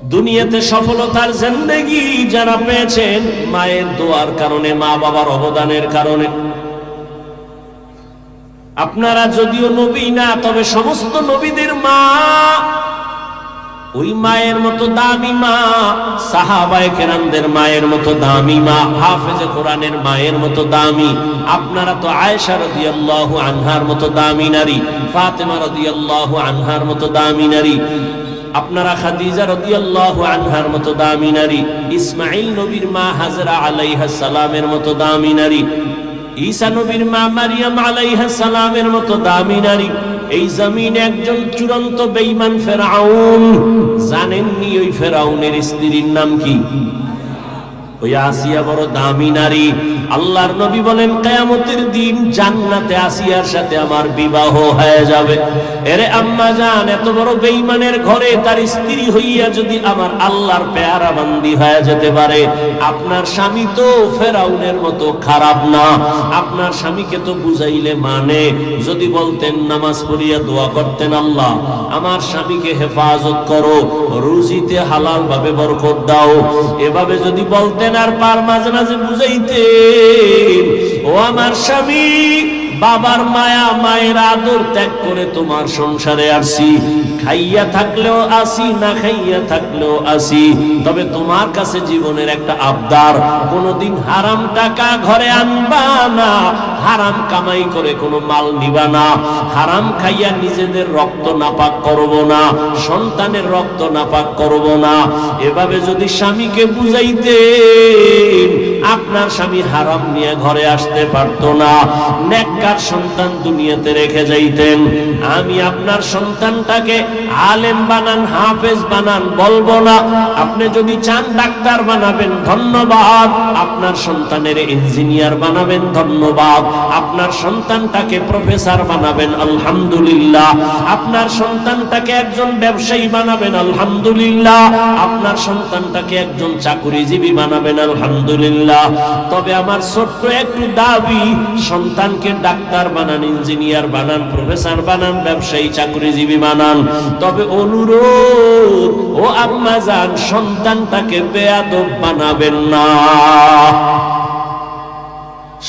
দুনিয়াতে সফলতার জিন্দেগি যারা পেয়েছেন মায়ের দোয়ার কারণে, মা বাবার অবদানের কারণে। আপনারা যদিও নবী না, তবে সমস্ত নবীদের মা ওই মায়ের মতো দামি মা, সাহাবায়ে কেরামদের মায়ের মতো দামি মা, হাফেজে কোরআনের মায়ের মতো দামি। আপনারা তো আয়েশা রাদিয়াল্লাহু আনহার মতো দামি নারী, ফাতেমা রাদিয়াল্লাহু আনহার মতো দামি নারী, আপনারা খাদিজা রাদিয়াল্লাহু আনহার মতো দামি নারী, ইসমাঈল নবীর মা হাজরা আলাইহাস সালামের মতো দামি নারী, ঈসা নবীর মা মারিয়াম আলাইহাস সালামের মতো দামি নারী। এই জমিনে একজন চূড়ান্ত বেঈমান ফেরাউন, জানেননি ওই ফেরাউনের স্ত্রীর নাম কি? ওই আসিয়া বড় দামি নারী। আল্লাহর নবী বলেন কিয়ামতের দিন জান্নাতে আসিয়ার সাথে আমার বিবাহ হয়ে যাবে। এরে আম্মা জান, এত বড় বেঈমানের ঘরে তার স্ত্রী হইয়া যদি আমার আল্লাহর পেয়ারা বান্দি হয়ে যেতে পারে, আপনার স্বামী তো ফেরাউনের মতো খারাপ না। আপনার স্বামীকে তো বুঝাইলে মানে, যদি বলতেন নামাজ পড়িয়া দোয়া করতেন, আল্লাহ আমার স্বামীকে হেফাজত করো, রুজিতে হালাল ভাবে বরকত দাও, এভাবে যদি বলতেন আর পার মাঝে মাঝে বুঝাইতে, ও আমার স্বামী, বাবার মায়া মায়ের আদর ত্যাগ করে তোমার সংসারে আসি, খাইয়া থাকলেও আসি, না খাইয়া থাকলেও আসি, তবে তোমার কাছে জীবনের একটা আবদার, কোনোদিন হারাম টাকা ঘরে আনবা না, হারাম কামাই করে কোনো মাল নিবা না, হারাম খাইয়া নিজেদের রক্ত নাপাক করব না, সন্তানের রক্ত নাপাক করব না। এভাবে যদি স্বামীকে বুঝাইতে, আপনার স্বামী হারাম নিয়ে ঘরে আসতে পারতো না, নেককার সন্তান দুনিয়াতে রেখে যাইতেন। আমি আপনার সন্তানটাকে আলেম বানান, হাফেজ বানান বলবো না। আপনি যদি চান ডাক্তার বানাবেন, ধন্যবাদ। আপনার সন্তানের ইঞ্জিনিয়ার বানাবেন, ধন্যবাদ। আপনার সন্তানটাকে প্রফেসর বানাবেন, আলহামদুলিল্লাহ। আপনার সন্তানটাকে একজন ব্যবসায়ী বানাবেন, আলহামদুলিল্লাহ। আপনার সন্তানটাকে একজন চাকরিজীবী বানাবেন, আলহামদুলিল্লাহ। তবে আমার ছোট্ট একটু দাবি, সন্তানকে ডাক্তার বানান, ইঞ্জিনিয়ার বানান, প্রফেসর বানান, ব্যবসায়ী চাকরিজীবী বানান, তবে অনুরোধ, ও আম্মা জান, সন্তানটাকে বেয়াদব বানাবেন না।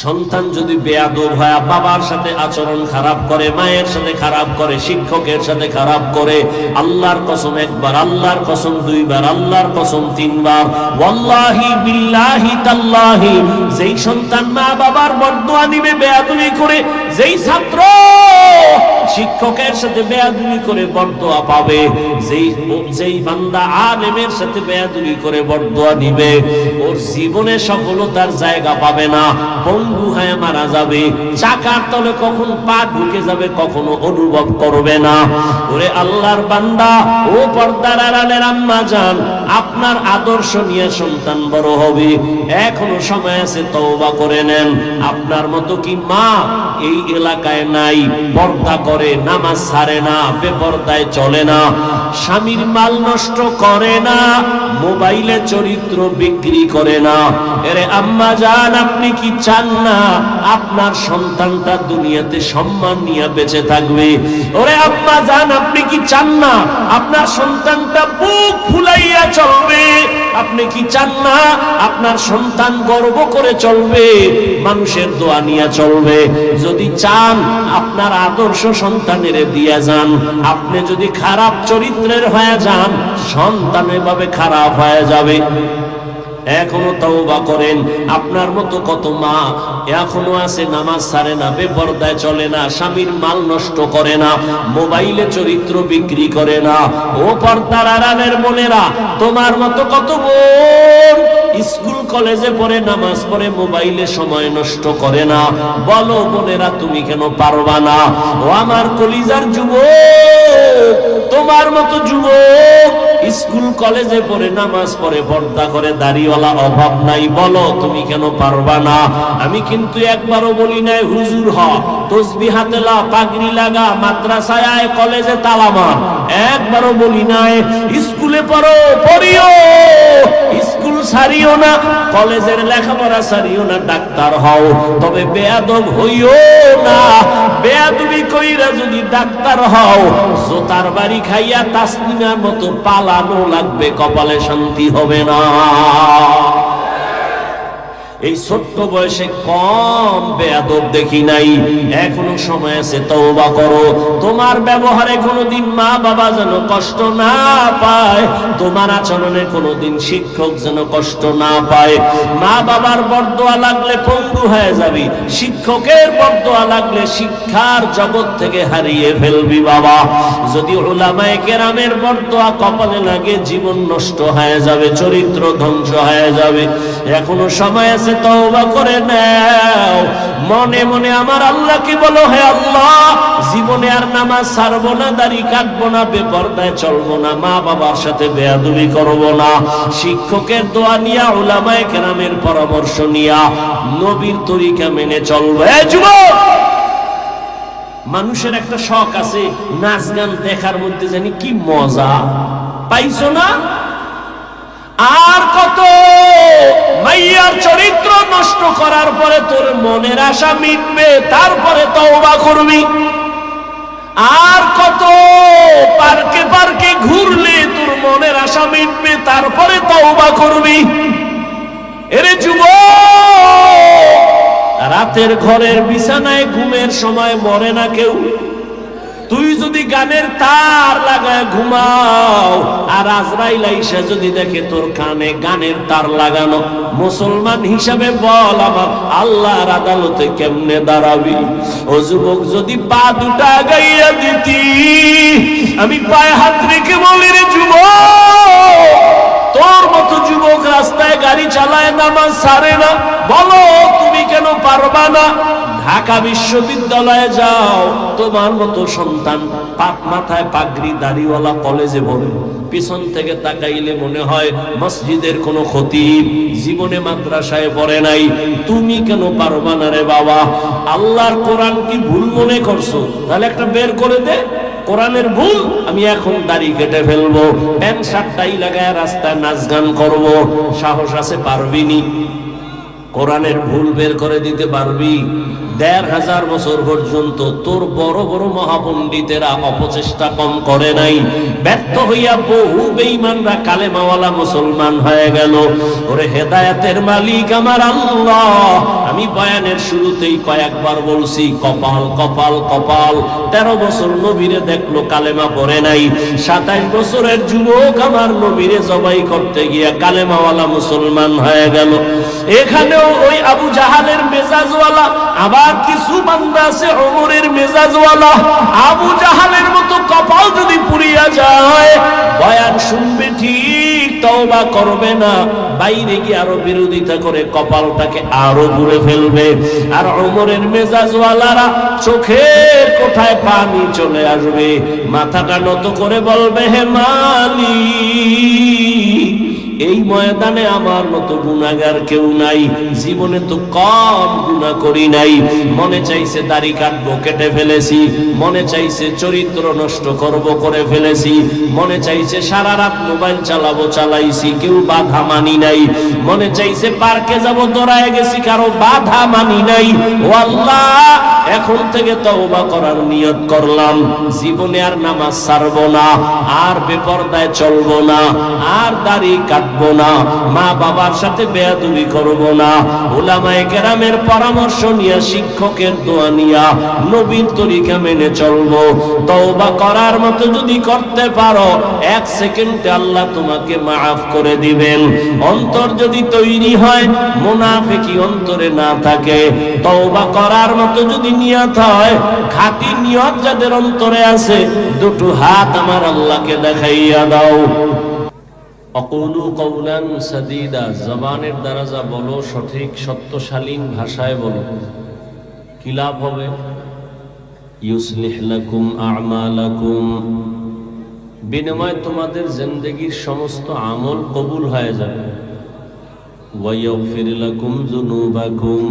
সন্তান যদি বেয়াদব হয়, বাবার সাথে আচরণ খারাপ করে, মায়ের সাথে খারাপ করে, শিক্ষকের সাথে খারাপ করে, আল্লাহর কসম একবার, আল্লাহর কসম দুইবার, আল্লাহর কসম তিনবার, ওয়াল্লাহি বিল্লাহি তাল্লাহি, যেই সন্তান মা বাবার বদদুয়া নিবে বেয়াদবি করে, যেই ছাত্র শিক্ষকের সাথে বেয়াদবি করে বদদুয়া পাবে, যেই বান্দা আলেমের সাথে বেয়াদবি করে বদদুয়া নিবে, ওর জীবনে সফলতার জায়গা পাবে না, পঙ্গু হয়ে মারা যাবে, চাকার তলে কখন পা ঢুকে যাবে কখনো অনুভব করবে না। ওরে আল্লাহর বান্দা, ও পর্দার আড়ালের আম্মা জান, আপনার আদর্শ নিয়ে সন্তান বড় হবে, এখনো সময় আছে, তওবা করে নেন। আপনার মতো কি মা এই এলাকায় নাই? পর্দা করে, নামাজ ছাড়ে না, বেপরদায় চলে না, স্বামীর মাল নষ্ট করে না, মোবাইলে চরিত্র বিক্রি করে না। এরে আম্মা জান, আপনি কি চান না আপনার সন্তানটা দুনিয়াতে সম্মান নিয়ে বেঁচে থাকবে? ওরে আম্মা জান, আপনি কি চান না আপনার সন্তানটা বুক ফুলাইয়া চলবে? আপনি কি চান না আপনার সন্তান গর্ব করে চলবে, মানুষের দোয়া নিয়ে চলবে? যদি চান আপনার আদর্শ সন্তানের দিয়া যান। আপনি যদি খারাপ চরিত্রের হয়ে যান, সন্তান এভাবে খারাপ হয়ে যাবে। এখনো তওবা করেন। আপনার মতো কত মা এখনো আছে, নামাজ ছাড়ে না, বেপরদায় চলে না, স্বামীর মাল নষ্ট করে না, মোবাইলে চরিত্র বিক্রি করে না। ও পর্দার আড়ালের বোনেরা, তোমার মতো কত বোন স্কুল কলেজে পড়ে, নামাজ পড়ে, মোবাইলে সময় নষ্ট করে না। বলো বোনেরা, তুমি কেন পারবা না? ও আমার কলিজার যুবক, তোমার মতো যুবক স্কুল কলেজে পড়ে, নামাজ পড়ে, পর্দা করে, দাড়িওয়ালা অভাব নাই, বলো তুমি কেন পারবা না? আমি কিন্তু একবারও বলি নাই হুজুর হ, তসবিহ হাতে লা, পাগড়ি লাগা, মাদ্রাসায় আয়, কলেজে তালা মার, একবারও বলি নাই। স্কুলে পড়ো, পড়িও, স্কুল ছাড়িও না, কলেজের লেখাপড়া ছাড়িও না, ডাক্তার হও, তবে বেয়াদব হইও না। বেয়াদবি কইরা যদি ডাক্তার হও, জোতার বাড়ি খাইয়া তাসলিমার মতো পালা ভালো লাগবে, কপালে শান্তি হবে না। এই ছোট্ট বয়সে কম বেয়াদব দেখি নাই। এখনো সময় আছে, তওবা করো। তোমার ব্যবহারে কোনোদিন মা বাবা যেন কষ্ট না পায়, তোমার আচরণে কোনোদিন শিক্ষক যেন কষ্ট না পায়। মা বাবার বরদোয়া লাগলে পঙ্গু হয়ে যাবি, শিক্ষকের বরদোয়া লাগলে শিক্ষার জগৎ থেকে হারিয়ে ফেলবি বাবা। যদি উলামায়ে কেরামের বরদোয়া কপালে লাগে, জীবন নষ্ট হয়ে যাবে, চরিত্র ধ্বংস হয়ে যাবে। এখনো সময় আছে, তওবা করে নাও। মনে মনে আমার আল্লাহকে বলো, হে আল্লাহ, জীবনে আর নামাজ ছাড়বো না, দাড়ি কাটবো না, বেপরদায় চলবো না, মা বাবার সাথে বেয়াদবি করবো না, শিক্ষকের দোয়া নিয়া, উলামায়ে কেরামের পরামর্শ নিয়া নবীর তরিকা মেনে চলবো। হে যুবক, মানুষের একটা শখ আছে, নাচ গান দেখার মধ্যে জানি কি মজা পাইছো না? আর কত মাইয়ার চরিত্র নষ্ট করার পরে তোর মনের আশা মিটবে, তারপরে তওবা করবি। আর কত পার্কে পার্কে ঘুরলে তোর মনের আশা মিটবে, তারপরে তওবা করবি। এরে যুবক, রাতের ঘরের বিছানায় ঘুমের সময় মরে না কেউ। তুই যদি গানের তার লাগায় ঘুমাও, আর আজরাইল আইসা যদি দেখে তোর কানে গানের তার লাগানো, মুসলমান হিসাবে বল, আমার আল্লাহর আদালতে কেমনে দাঁড়াবি? ও যুবক, যদি পা দুটা গাইয়া দিতি, আমি পায়ে হাত রেখে বলি, রে যুবক, তোর মতো যুবক রাস্তায় গাড়ি চালায়, নামাজ ছাড়ে না, বলো তুমি কেন পারবা না? ঢাকা বিশ্ববিদ্যালয়ে যাও, তোমার মতো সন্তান পাক মাথায় পাগড়ি দাড়িওয়ালা কলেজে পড়ে, পিছন থেকে তাকাইলে মনে হয় মসজিদের কোনো খতিব, জীবনে মাদ্রাসায় পড়ে নাই। তুমি কেন পারবা না রে বাবা? আল্লাহর কোরআন কি ভুল মনে করছো? তাহলে একটা বের করে দে, কোরআনের ভুল। আমি এখন দাড়ি কেটে ফেলবো, প্যান্ট শার্টটাই লাগায় রাস্তায় নাচ গান করবো। সাহস আছে? পারবি নি? কোরআনের ভুল বের করে দিতে পারবি? ১৫০০ বছর পর্যন্ত তোর বড় বড় মহাপণ্ডিতেরা অপচেষ্টা কম করে নাই। ব্যর্থ হইয়া বহু বেঈমানরা কালেমাওয়ালা মুসলমান হয়ে গেল। ওরে হেদায়েতের মালিক আমার আল্লাহ, আমি বয়ানের শুরুতেই কয়েকবার বলছি, কপাল কপাল কপাল। ১৩ বছর নবীরে দেখলো, কালেমা পড়ে নাই। ২৭ বছরের যুবক আমার নবীরে জবাই করতে গিয়া কালেমাওয়ালা মুসলমান হয়ে গেল। এখানেও ওই আবু জাহালের মেজাজওয়ালা, আবার কিছু বান্দা আছে ওমরের মেজাজওয়ালা। আবু জাহালের মতো কপাল যদি পুড়িয়া যায়, বয়ান শুনবে ঠিক, তওবা করবে না, বাইরে গিয়ে আরো বিরোধিতা করে কপালটাকে আরো পুড়ে ফেলবে। আর ওমরের মেজাজওয়ালারা চোখের কোঠায় পানি চলে আসবে, মাথাটা নত করে বলবে, হে মালিক, এই ময়দানে আমার মতো গুনাহগার কেউ নাই, জীবনে তো কম গুনাহ করি নাই। মনে চাইছে দাড়ি কাটবো, কেটে ফেলেছি। মনে চাইছে চরিত্র নষ্ট করব, করে ফেলেছি। মনে চাইছে সারা রাত মোবাইল চালাবো, চালাইছি, কেউ বাধা মানি নাই। মনে চাইছে পার্কে যাব, দৌড়ায় গেছি, কারো বাধা মানি নাই। ও আল্লাহ, এখন থেকে তওবা করার নিয়ত করলাম, জীবনে আর নামাজ ছাড়বো না, আর বেপরদায় চলবো না, আর দাড়ি কাটবো না, মা বাবার সাথে বেয়াদবি করবো না, উলামায়ে কেরামের পরামর্শ নিয়ে, শিক্ষকের দোয়া নিয়া, নবীর তরিকা মেনে চলবো। তওবা করার মতো যদি করতে পারো, 1 সেকেন্ডে আল্লাহ তোমাকে মাফ করে দিবেন। অন্তর যদি তৈরি হয়, মুনাফিকি অন্তরে না থাকে, তওবা করার মতো যদি নিয়ত হয়, খাঁটি নিয়ত যাদের অন্তরে আছে, দুটো হাত আমার আল্লাহকে দেখাইয়া দাও। অকুলু কওলান সাদীদা, জবানের দ্বারা যা বলো সঠিক সত্যশালীন ভাষায় বলো। কি লাভ হবে? ইউসলিহ লাকুম আ'মালাকুম, বিনিময়ে তোমাদের জিন্দেগীর সমস্ত আমল কবুল হয়ে যাবে। ওয়া ইয়াগফির লাকুম যুনুবাকুম,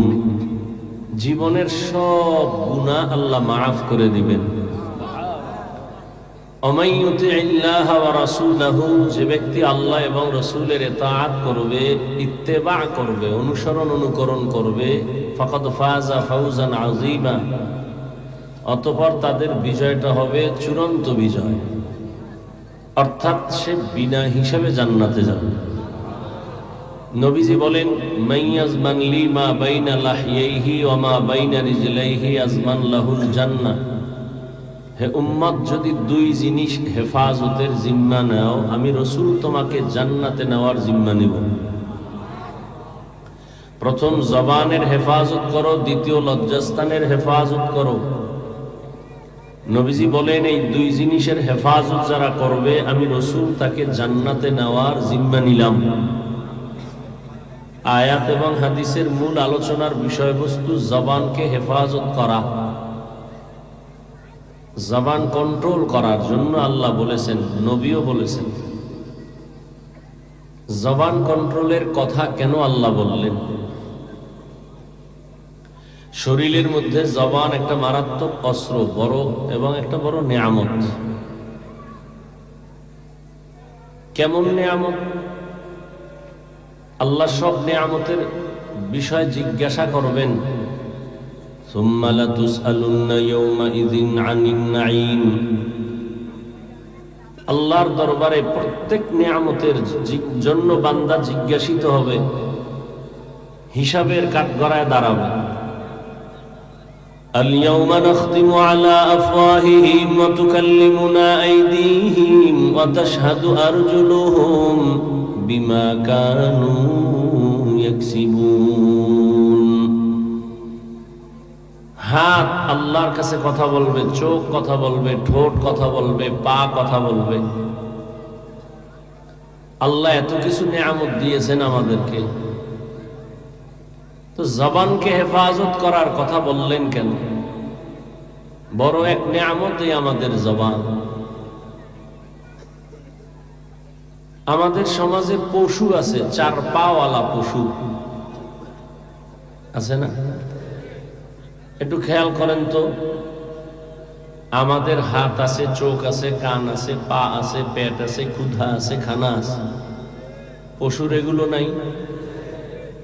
জীবনের সব গুনাহ আল্লাহ মাফ করে দিবেন। ওমাই ইউতিইল্লাহ ওয়া রাসূলাহু, যে ব্যক্তি আল্লাহ এবং রাসূলের ইতাআত করবে, ইত্তেবা করবে, অনুকরণ করবে, ফাকাদ ফাযা ফাওজান আযীমা, অতঃপর তাদের বিজয়টা হবে চূড়ান্ত বিজয়। অর্থাৎ সে বিনা হিসাবে জান্নাতে যাবে। নবীজি বলেন, মাইয়াজমান লি মা বাইনা লাহইহি ওয়া মা বাইনা রিজলাইহি আজমান লাহুল জান্নাহ। হে উম্মত, যদি দুই জিনিস হেফাজতের জিম্মা নাও, আমি রাসূল তোমাকে জান্নাতে নেওয়ার জিম্মা নেব। প্রথম জবানের হেফাজত করো, দ্বিতীয় লজ্জাস্থানের হেফাজত করো। নবীজি বলেন, এই দুই জিনিসের হেফাজত যারা করবে, আমি রাসূল তাকে জান্নাতে নেওয়ার জিম্মা নিলাম। আয়াত এবং হাদিসের মূল আলোচনার বিষয়বস্তু জবানকে হেফাজত করা, জবান কন্ট্রোল করার জন্য আল্লাহ বলেছেন, নবীও বলেছেন। জবান কন্ট্রোলের কথা কেন আল্লাহ বললেন? শরীরের মধ্যে জবান একটা মারাত্মক অস্ত্র, বড় এবং একটা বড় নিয়ামত। কেমন নিয়ামত? আল্লাহ সব নিয়ামতের বিষয় জিজ্ঞাসা করবেন। সুম্মা লাতুসআলুন্না ইয়াওমাইযিন আনিন নাঈম। আল্লাহর দরবারে প্রত্যেক নিয়ামতের জন্য বান্দা জিজ্ঞাসিত হবে, হিসাবের কাঠগড়ায় দাঁড়াবে। اليوم نختم على أفواههم وتكلمنا أيديهم وتشهد أرجلهم بما كانوا يكسبون। হাত আল্লাহর কাছে কথা বলবে, চোখ কথা বলবে, ঠোঁট কথা বলবে, পা কথা বলবে। আল্লাহ এত কিছু নিয়ামত দিয়েছেন আমাদেরকে, তো জবানকে হেফাজত করার কথা বললেন কেন? বড় এক নিয়ামতই আমাদের জবান। আমাদের সমাজে পশু আছে, চার পাওয়ালা পশু আছে না? একটু খেয়াল করেন তো, আমাদের হাত আছে, চোখ আছে, কান আছে, পা আছে, পেট আছে, ক্ষুধা আছে, খানা আছে। পশুর এগুলো নাই?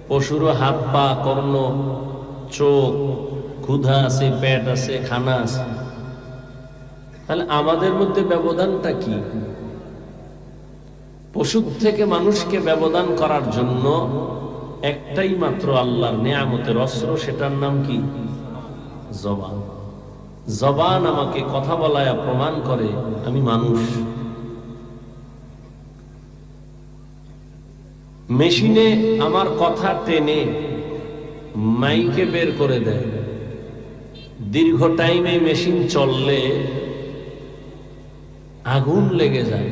পশুরও হাত, পা, কর্ণ, চোখ, ক্ষুধা আছে, পেট আছে, খানা আছে। তাহলে আমাদের মধ্যে ব্যবধানটা কি? পশুর থেকে মানুষকে ব্যবধান করার জন্য একটাই মাত্র আল্লাহর নিয়ামতের অস্ত্র, সেটার নাম কি? জবান। জবান আমাকে কথা বলায় প্রমাণ করে আমি মানুষ। মেশিনে আমার কথা টেনে মাইকে বের করে দেয়। দীর্ঘ টাইম এই মেশিন চললে আগুন লেগে যায়।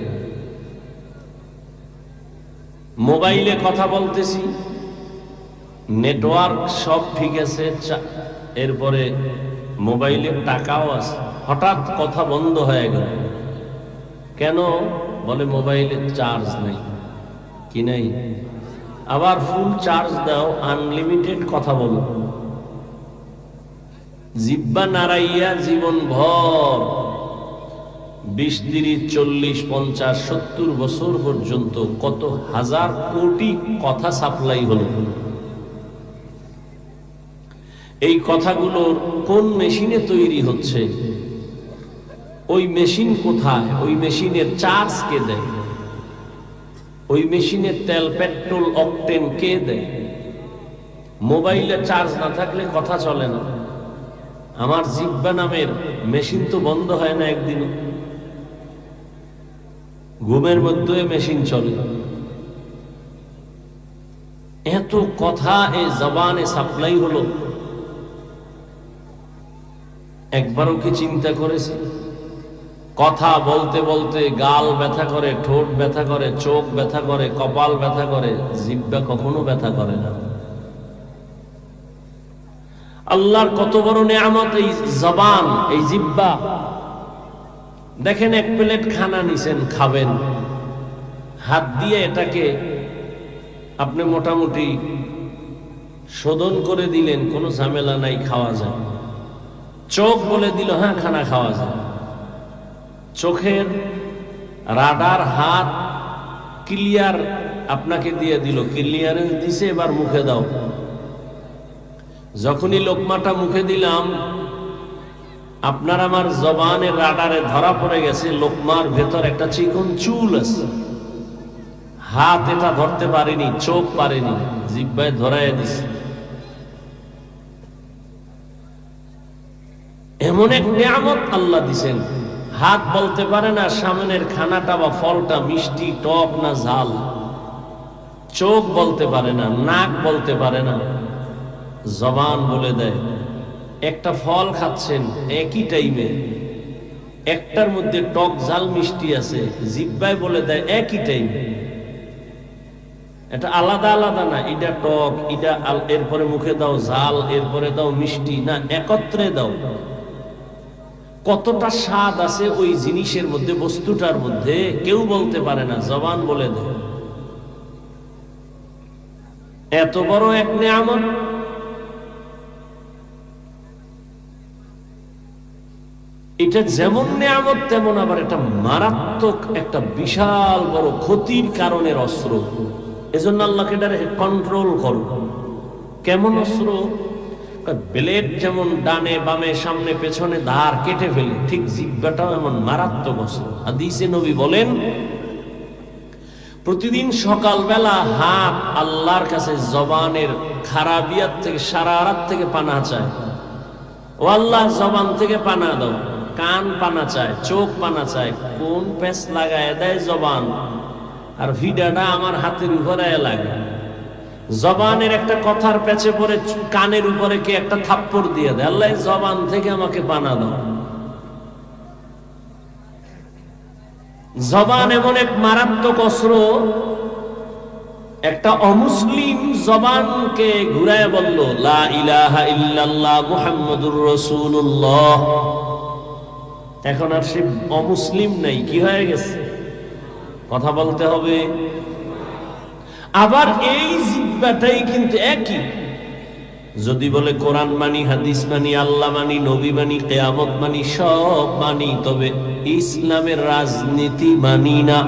মোবাইলে কথা বলতেছি, নেটওয়ার্ক সব ঠিক আছে, এরপরে মোবাইলের টাকাও আছে, হঠাৎ কথা বন্ধ হয়ে গেল। কেন? বলে মোবাইলে চার্জ নেই। কি নাই? আবার ফুল চার্জ দাও, আনলিমিটেড কথা বলো। জিহ্বা নাড়াইয়া জীবন ভর 20, 30, 40, 50, 70 বছর পর্যন্ত কত হাজার কোটি কথা সাপ্লাই হলো। এই কথাগুলোর কোন মেশিনে তৈরি হচ্ছে? ওই মেশিন কোথায়? ওই মেশিনের চার্জ কে দেয়? ওই মেশিনের তেল, পেট্রোল, অকটেন কে দেয়? মোবাইলে চার্জ না থাকলে কথা চলে না। আমার জিহ্বা নামের মেশিন তো বন্ধ হয় না একদিনও। ঘুমের মধ্যে মেশিন চলে। এত কথা এই জবানে সাপ্লাই হলো, একবারও কি চিন্তা করেছি? কথা বলতে বলতে গাল ব্যথা করে, ঠোঁট ব্যথা করে, চোখ ব্যথা করে, কপাল ব্যথা করে, জিহ্বা কখনো ব্যথা করে না। আল্লাহর কত বড় নিয়ামত এই জবান, এই জিহ্বা। দেখেন, এক প্লেট খানা নিছেন, খাবেন, হাত দিয়ে এটাকে আপনি মোটামুটি শোধন করে দিলেন, কোনো ঝামেলা নাই, খাওয়া যায়। চোখ বলে দিল হ্যাঁ খানা খাওয়া যায়। চোখের রাডার হাত ক্লিয়ার আপনাকে দিয়ে দিল, ক্লিয়ারেন্স দিছে, এবার মুখে দাও। যখনই লোকমাটা মুখে দিলাম, আপনার আমার জবানের রাডারে ধরা পড়ে গেছে লোকমার ভেতর একটা চিকন চুল আছে, হাত এটা ধরতে পারেনি, চোখ পারেনি, জিহ্বায় ধরায় দিছে। এমন এক নিয়ামত আল্লাহ দিছেন, হাত বলতে পারে না সামনের খানাটা বা ফলটা মিষ্টি টক না ঝাল, চোখ বলতে পারে না, নাক বলতে পারে না, জবান বলে দেয়। একটা ফল খাচ্ছেন একই টাইমে, একটার মধ্যে টক ঝাল মিষ্টি আছে, জিহ্বায় বলে দেয় একই টাইমে। এটা আলাদা আলাদা না, এটা টক, এটা এরপরে মুখে দাও ঝাল, এরপরে দাও মিষ্টি, না একত্রে দাও। কতটা স্বাদ আছে ওই জিনিসের মধ্যে, বস্তুটার মধ্যে কেউ বলতে পারে না, জবান বলে দেয়। এত বড় এক নিয়ামত। এটা যেমন নিয়ামত তেমন আবার একটা মারাত্মক, একটা বিশাল বড় ক্ষতির কারণের অস্ত্র। এজন্য আল্লাহকে এটারে কন্ট্রোল করো। কেমন অস্ত্র? ব্লেড যেমন ডানে বামে সামনে পেছনে ধার কেটে ফেলে, ঠিক জিহ্বাটাও এমন মারাত্মক অস্ত্র। হাদিসে নবী বলেন, প্রতিদিন সকালবেলা হাত আল্লাহর কাছে জবানের খারাবিয়াত থেকে, শারারাত থেকে পানাহ চায়। ও আল্লাহ, জবান থেকে পানাহ দাও। কান পানা চায়, চোখ পানা চায়, কোন প্যাচ লাগায় দেয় জবান, আর ভিডাটা আমার হাতের উপরে লাগে। জবানের একটা কথার পেছে পরে কানের উপরে কে একটা থাপ্পড় দিয়ে দেয়। আল্লাহ, জবান থেকে আমাকে পানা দাও। জবান এমন এক মারাত্মক অস্ত্র, একটা অমুসলিম জবানকে ঘুরায় বলল লা ইলাহা ইল্লাল্লাহ মুহাম্মাদুর রাসূলুল্লাহ, এখন আর সে অমুসলিম নাই, কি হয়ে গেছে? কথা বলতে হবে। আবার এই জিহ্বাটাই কিন্তু একই, যদি বলে কোরআন মানি, হাদিস মানি, আল্লাহ মানি, নবী মানি, কিয়ামত মানি, সব মানি, তবে ইসলামের রাজনীতি মানি না।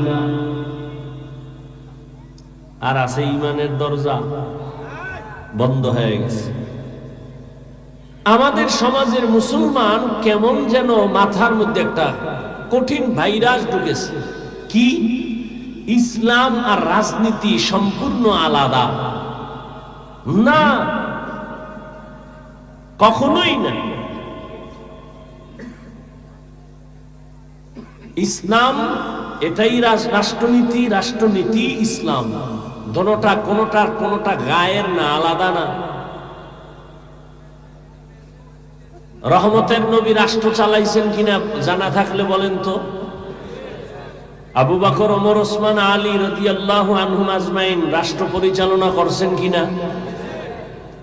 আর আছে ইমানের দরজা বন্ধ হয়ে গেছে। আমাদের সমাজের মুসলমান কেমন যেন মাথার মধ্যে একটা কঠিন ভাইরাস ঢুকেছে। কি? ইসলাম আর রাজনীতি সম্পূর্ণ আলাদা না, কখনোই না। ইসলাম এটাই রাষ্ট্রনীতি, রাষ্ট্রনীতি ইসলাম। দোনোটা কোনোটা গায়ের না, আলাদা না। রহমতের নবী রাষ্ট্র চালাইছেন কিনা জানা থাকলে বলেন তো। আবু বকর, ওমর, ওসমান, আলী রাদিয়াল্লাহু আনহুম আজমাইন রাষ্ট্র পরিচালনা করছেন কিনা?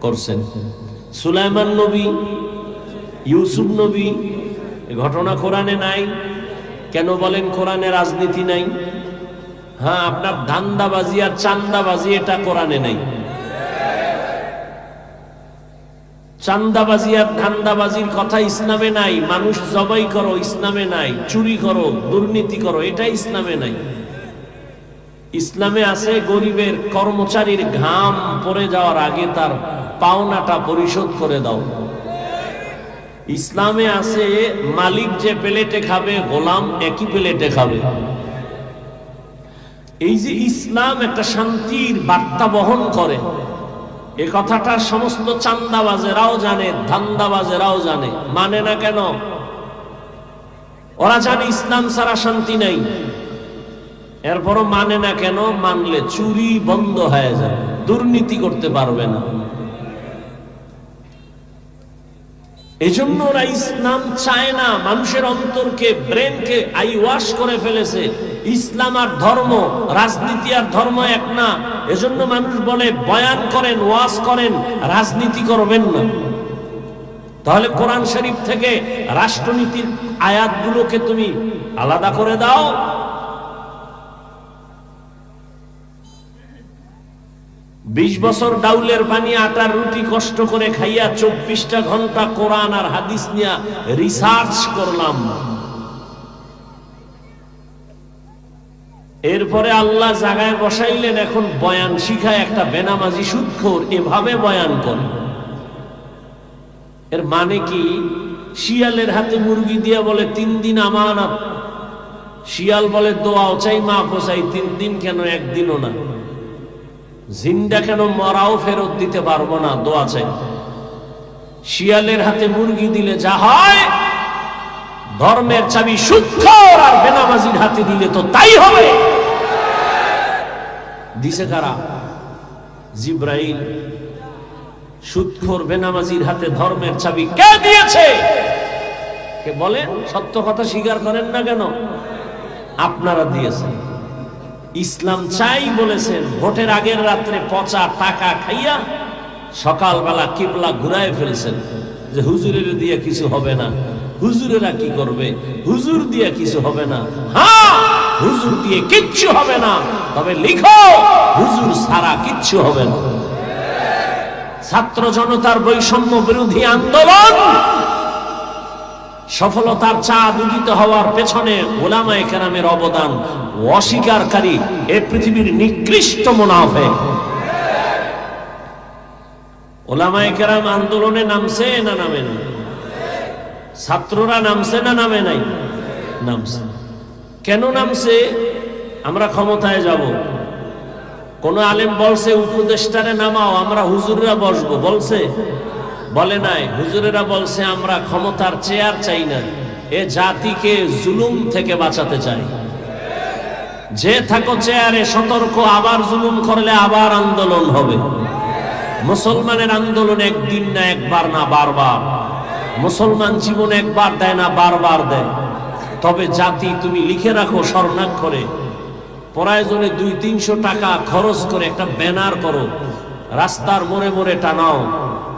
করছেন। সুলাইমান নবী, ইউসুফ নবী, ঘটনা কোরআনে নাই। কেন বলেন কোরআনে রাজনীতি নাই? হ্যাঁ, আপনার ধান্দাবাজি আর চান্দাবাজি এটা কোরআনে নাই। চান্দাবাজি আর ধান্দাবাজির কথা ইসলামে নাই। মানুষ জবাই করো, ইসলামে নাই। চুরি করো, দুর্নীতি করো, এটা ইসলামে নাই। ইসলামে আছে গরিবের কর্মচারীর ঘাম পড়ে যাওয়ার আগে তার পাওনাটা পরিশোধ করে দাও। ইসলামে আছে মালিক যে প্লেটে খাবে, গোলাম একই প্লেটে খাবে। এই যে ইসলাম একটা শান্তির বার্তা বহন করে, এ কথাটা সমস্ত চান্দাবাজেরাও জানে, ধান্দাবাজেরাও জানে। মানে না কেন? ওরা জানে ইসলাম ছাড়া শান্তি নাই, এরপরও মানে না কেন? মানলে চুরি বন্ধ হয়ে যাবে, দুর্নীতি করতে পারবে না। এজন্য ওরা ইসলাম চায় না। মানুষের অন্তরকে, ব্রেনকে আই ওয়াশ করে ফেলেছে। ইসলাম আর ধর্ম, রাজনীতি আর ধর্ম এক না। এজন্য মানুষ বলে বয়ান করেন, ওয়াজ করেন, রাজনীতি করবেন না। তাহলে কোরআন শরীফ থেকে রাষ্ট্রনীতির আয়াতগুলোকে তুমি আলাদা করে দাও। 20 বছর ডাউলের পানি আটার রুটি কষ্ট করে খাইয়া 24টা ঘন্টা কোরআন আর হাদিস নিয়ে রিসার্চ করলাম। এরপরে আল্লাহ জায়গায় বসাইলেন, এখন বয়ান শিখায় একটা বেনামাজি সুদখোর এভাবে বয়ান করে। এর মানে কি? শিয়ালের হাতে মুরগি দিয়ে বলে 3 দিন আমানত। শিয়াল বলে দোয়াও চাই মাফও চাই, 3 দিন কেন, 1 দিনও না। জিন্দা কেন, মরাও ফেরত দিতে পারবো না, দোয়া চাই। শিয়ালের হাতে মুরগি দিলে যা হয়, ধর্মের চাবি সুদখোর আর বেনামাজির হাতে দিলে তো তাই হবে। দিছে কারা? জিব্রাইল। সুদখোর বেনামাজির হাতে ধর্মের চাবি কে দিয়েছে? কে বলেন? সত্য কথা স্বীকার করেন না কেন? আপনারা দিয়েছেন। ইসলাম চাই বলেছেন, ভোটের আগের রাত্রে পচা টাকা খাইয়া সকালবেলা কিবলা ঘুরায় ফেলছেন যে হুজুরের দিয়ে কিছু হবে না। হুজুরেরা কি করবে? হুজুর দিয়ে কিছু হবে না। হ্যাঁ, হুজুর দিয়ে কিচ্ছু হবে না, তবে লিখো হুজুর ছাড়া কিচ্ছু হবে না। ছাত্র জনতার বৈষম্য বিরোধী আন্দোলন সফলতার চাঁদ উদিত হওয়ার পেছনে উলামায়ে কেরামের অবদান অস্বীকারী এ পৃথিবীর নিকৃষ্ট মুনাফিক। উলামায়ে কেরাম আন্দোলনে নামছে না নামে না? ছাত্ররা নামছে না নামে নাই? নামছে। কেন নামছে? আমরা ক্ষমতায় যাব। কোন আলেম বলছে উপদেষ্টারে নামাও, আমরা হুজুররা বসবো? বলছে? বলে নাই। হুজুরেরা বলছে আমরা ক্ষমতার চেয়ার চাই না, এ জাতিকে জুলুম থেকে বাঁচাতে চাই। যে থাকো চেয়ারে সতর্ক, আবার জুলুম করলে আবার আন্দোলন হবে। মুসলমানের আন্দোলন একদিন না, একবার না, বারবার। মুসলমান জীবন একবার দেয় না, বারবার দেয়। তবে জাতি তুমি লিখে রাখো স্বর্ণাক্ষরে, প্রয়োজনে 200-300 টাকা খরচ করে একটা ব্যানার করো, রাস্তার মোড়ে মোড়ে টানাও।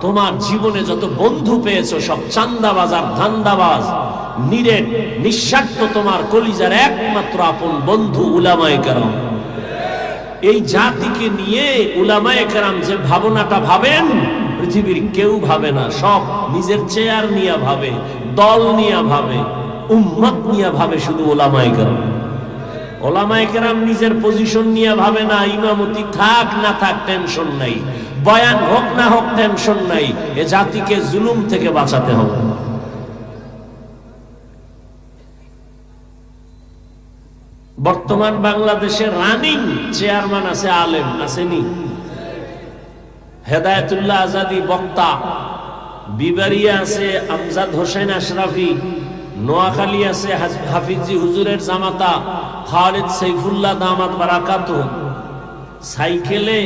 তোমার জীবনে যত বন্ধু পেয়েছো সব চান্দাবাজ আর ধান্দাবাজ, নিরেট নিঃস্বার্থ তোমার কলিজার একমাত্র আপন বন্ধু উলামায়ে কেরাম। এই জাতিকে নিয়ে উলামায়ে কেরাম যে ভাবনাটা ভাবেন, পৃথিবীর কেউ ভাবে না। সব নিজের চেয়ার নিয়ে ভাবে, দল নিয়ে ভাবে, উম্মত নিয়ে ভাবে শুধু উলামায়ে কেরাম। উলামায়ে কেরাম নিজের পজিশন নিয়ে ভাবে না। ইমামতি থাক না থাক টেনশন নাই, বয়ান হোক না হোক টেনশন নাই, এ জাতিকে জুলুম থেকে বাঁচাতে হবে। বর্তমান বাংলাদেশের রানিং চেয়ারম্যান আছে আলেম, আসেনি? হেদায়েতুল্লাহ আজাদি বক্তা, বিবারিয়া আছে আমজাদ হোসেন আশরাফি, নোয়াখালী আছে হাফিজি হুজুরের জামাতা খালিদ সাইফুল্লাহ দামাত বারাকাতুহু। সাইকেলে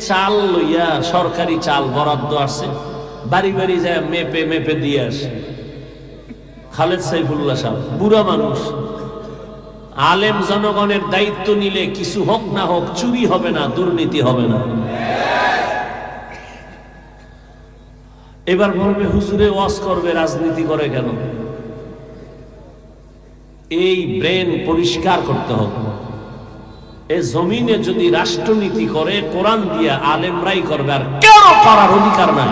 চাল লইয়া, সরকারি চাল বরাদ্দ আছে, বাড়ি বাড়ি যায় মেপে মেপে দিয়ে আসে। খালিদ সাইফুল্লাহ সাহেব বুড়া মানুষ। আলেম জনগণের দায়িত্ব নিলে কিছু হোক না হোক চুরি হবে না, দুর্নীতি হবে না। এবার বলবে হুজুরে ওয়াজ করবে, রাজনীতি করে কেন? এই ব্রেন পরিষ্কার করতে হবে। এই জমিনে যদি রাষ্ট্রনীতি করে কোরআন দিয়া আলেমরাই করবে, আর কেউ করার অধিকার নাই।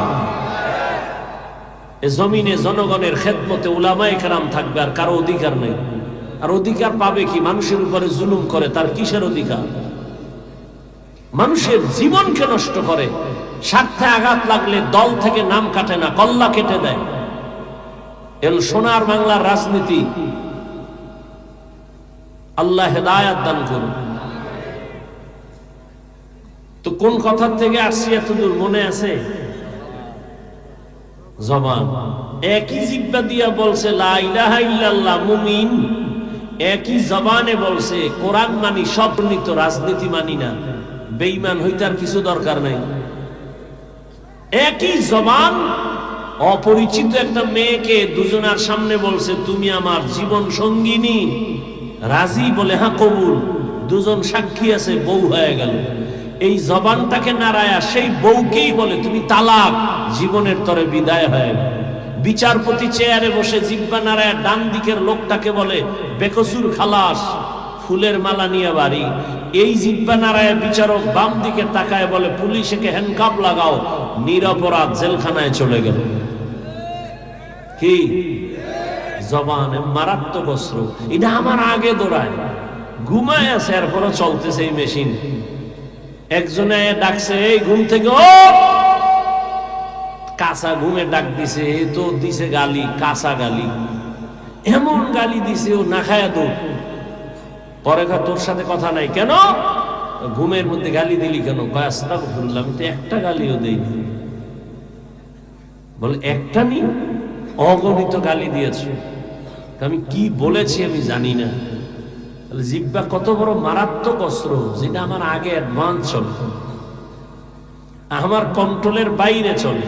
এই জমিনে জনগণের খেদমতে উলামায়ে কেরাম থাকবে, আর কারো অধিকার নেই। আর অধিকার পাবে কি? মানুষের উপরে জুলুম করে, তার কিসের অধিকার? মানুষের জীবনকে নষ্ট করে, স্বার্থে আঘাত লাগলে দল থেকে নাম কাটে না, কল্লা কেটে দেয়। এল সোনার বাংলার রাজনীতি। আল্লাহ হেদায়াত দান করুন। তো কোন কথা থেকে আসছি এতদূর মনে আছে? জবান। একই জিহ্বা দিয়া বলছে লা ইলাহা ইল্লাল্লাহ, মুমিন। একই জবানে বলছে কোরআন মানি, সব নিত, রাজনীতি মানি না। বেঈমান হইতে আর কিছু দরকার নাই। একই জবান অপরিচিত একটা মেয়েকে দুজনের সামনে বলছে তুমি আমার জীবন সঙ্গিনী, রাজি? বলে হ্যাঁ কবুল। দুজন সাক্ষী আছে, বউ হয়ে গেল। এই জবানটাকে নাড়ায়া সেই বউকেই বলে তুমি তালাক, জীবনের তরে বিদায় হয়ে গেল। বিচারপতি চেয়ারে বসে জিহ্বা নাড়ায়া ডান দিকের লোকটাকে বলে বেকসুর খালাস, ফুলের মালা নিয়ে বাড়ি। এই জিহ্বা নাড়ায়া বিচারক বাম দিকে তাকায় বলে পুলিশকে হ্যান্ডকাপ লাগাও, নিরপরাধ, জেলখানায় চলে গেল। কি জবান! মারাত্মক অস্ত্র। এটা আমার আগে দৌড়ায়, ঘুমায় আছে, এরপরও চলতেছে এই মেশিন। একজনে ডাকছে এই ঘুম থেকে, ও কাঁচা ঘুমে ডাক দিছে, এ তো দিছে গালি, কাঁচা গালি, এমন গালি দিছে ও না খায়া তো পরে তোর সাথে কথা নাই কেন, ঘুমের মধ্যে গালি দিলি কেন? আস্তাগফিরুল্লাহ, আমি তো একটা গালিও দেইনি। বলে একটা নি, অগণিত গালি দিয়েছ। আমি কি বলেছি আমি জানি না। জিহ্বা কত বড় মারাত্মক অস্ত্র, যেটা আমার আগে অ্যাডভান্স চলে, আমার কন্ট্রোলের বাইরে চলে।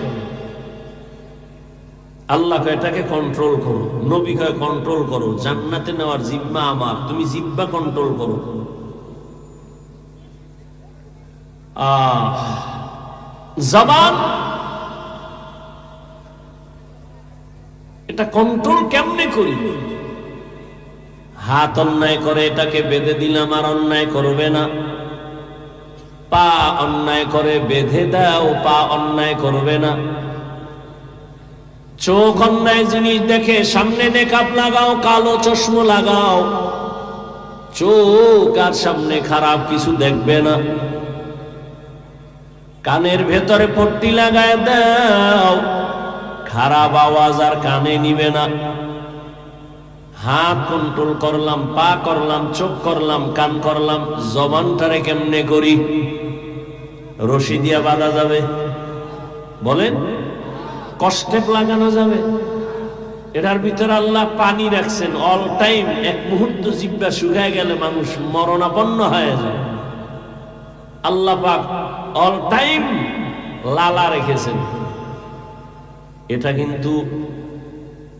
আল্লাহ কয় এটাকে কন্ট্রোল করো, নবী কয় কন্ট্রোল করো, জান্নাতে নেওয়ার জিহ্বা আমার, তুমি জিহ্বা কন্ট্রোল করো। জবান এটা কন্ট্রোল কেমনে করি? হাত অন্যায় করে, এটাকে বেঁধে দিলাম আর অন্যায় করবে না। পা অন্যায় করে, বেঁধে দাও, পা অন্যায় করবে না। চোখ অন্যায় জিনিস দেখে, সামনে নেকাব লাগাও, কালো চশমা লাগাও, চোখ আর সামনে খারাপ কিছু দেখবে না। কানের ভেতরে পট্টি লাগায় দাও, খারাপ আওয়াজ আর কানে নিবে না। হাত কন্ট্রোল করলাম, পা করলাম, চোখ করলাম, কান করলাম, জবানটারে কেমনে করি? রশি দিয়া বাঁধা যাবে? বলেন, কষ্টে লাগানো যাবে? এটার ভিতরে আল্লাহ পানি রাখছেন অল টাইম। এক মুহূর্ত জিহ্বা শুকায় গেলে মানুষ মরণাপন্ন হয়ে যায়। আল্লাহ পাক অল টাইম লালা রেখেছেন। এটা কিন্তু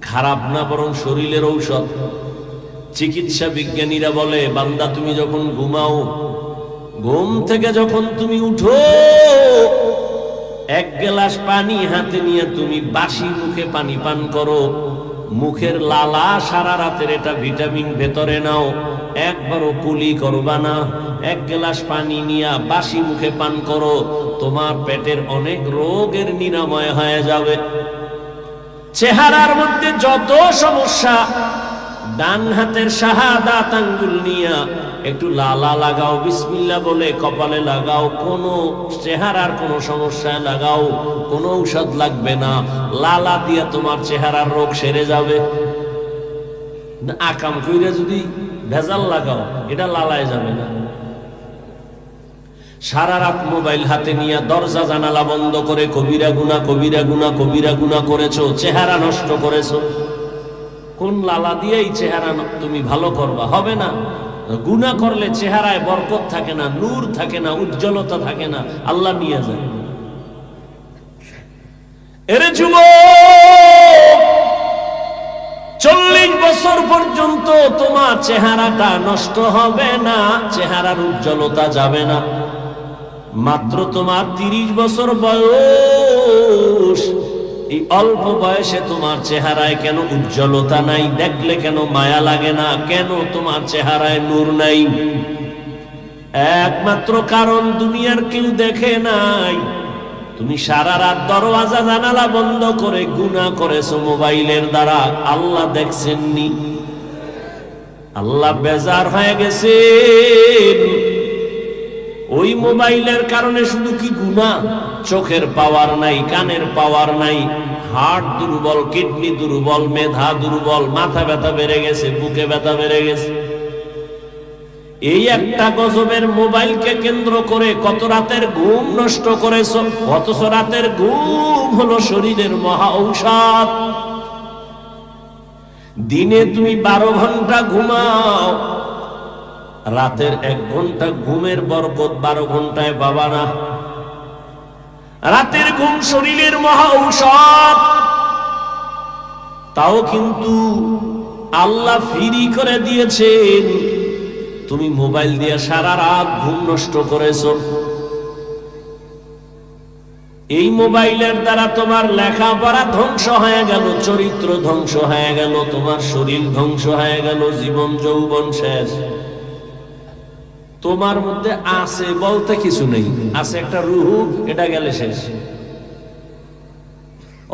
খারাপ না, বরং শরীরের ঔষধ। চিকিৎসা বিজ্ঞানীরা বলে, বান্দা তুমি যখন ঘুমাও, ঘুম থেকে যখন তুমি উঠো, এক গ্লাস পানি হাতে নিয়ে তুমি বাসি মুখে পানি পান করো। মুখের লালা সারা রাতের এটা ভিটামিন ভেতরে নাও, একবারও কুলি করবা না। এক গ্লাস পানি নিয়ে বাসি মুখে পান করো, তোমার পেটের অনেক রোগের নিরাময় হয়ে যাবে। চেহারার মধ্যে যত সমস্যা, ডান হাতের শাহাদাত আঙ্গুল নিয়া একটু লালা লাগাও, বিসমিল্লাহ বলে কপালে লাগাও, কোন চেহারার কোন সমস্যায় লাগাও, কোন ঔষধ লাগবে না। লালা দিয়া তোমার চেহারার রোগ সেরে যাবে। আকাম কইরা যদি ভেজাল লাগাও, এটা লালায় যাবে না। সারা রাত মোবাইল হাতে নিয়ে দরজা জানালা বন্ধ করে কবিরা গুনাহ, কবিরা গুনাহ, কবিরা গুনাহ করেছো, চেহারা নষ্ট করেছো। কোন লালা দিয়েই চেহারা তুমি ভালো করবা? হবে না। গুনাহ করলে চেহারায় বরকত থাকে না, নূর থাকে না, উজ্জ্বলতা থাকে না, আল্লাহ নিয়ে যায়। এরে যুবক, 40 বছর পর্যন্ত তোমার চেহারাটা নষ্ট হবে না, চেহারার উজ্জ্বলতা যাবে না। মাত্র তোমার 30 বছর বয়স, এই অল্প বয়সে তোমার চেহারায় কেন উজ্জ্বলতা নাই? দেখলে কেন মায়া লাগে না? কেন তোমার চেহারায় নূর নাই? একমাত্র কারণ, দুনিয়ার কেউ দেখে নাই। তুমি সারা রাত দরওয়াজা জানালা বন্ধ করে গুনাহ করেছো মোবাইলের দ্বারা, আল্লাহ দেখছেননি? আল্লাহ বেজার হয়ে গেছেন। ওই মোবাইলের কারণে শুধু কি গুনাহ, চোখের পাওয়ার নাই, কানের পাওয়ার নাই, হার্ট দুর্বল, কিডনি দুর্বল, মেধা দুর্বল, মাথা ব্যথা বেড়ে গেছে, বুকে ব্যথা বেড়ে গেছে। এই একটা গজবের মোবাইলকে কেন্দ্র করে কত রাতের ঘুম নষ্ট করেছো। অথচ রাতের ঘুম হলো শরীরের মহা ঔষধ। দিনে তুমি 12 ঘন্টা ঘুমাও, রাতের 1 ঘন্টা ঘুমের বরকত 12 ঘন্টায় পাবা না। রাতের ঘুম শরীরের মহা ঔষধ, তাও কিন্তু আল্লাহ ফ্রি করে দিয়েছেন। তুমি মোবাইল দিয়ে সারা রাত ঘুম নষ্ট করেছো। এই মোবাইলের দ্বারা তোমার লেখাপড়া ধ্বংস হয়ে গেল, চরিত্র ধ্বংস হয়ে গেল, তোমার শরীর ধ্বংস হয়ে গেল, জীবন যৌবন শেষ। তোমার মধ্যে আছে বলতে কিছু নেই, আছে একটা রূহ, এটা গেলে শেষ।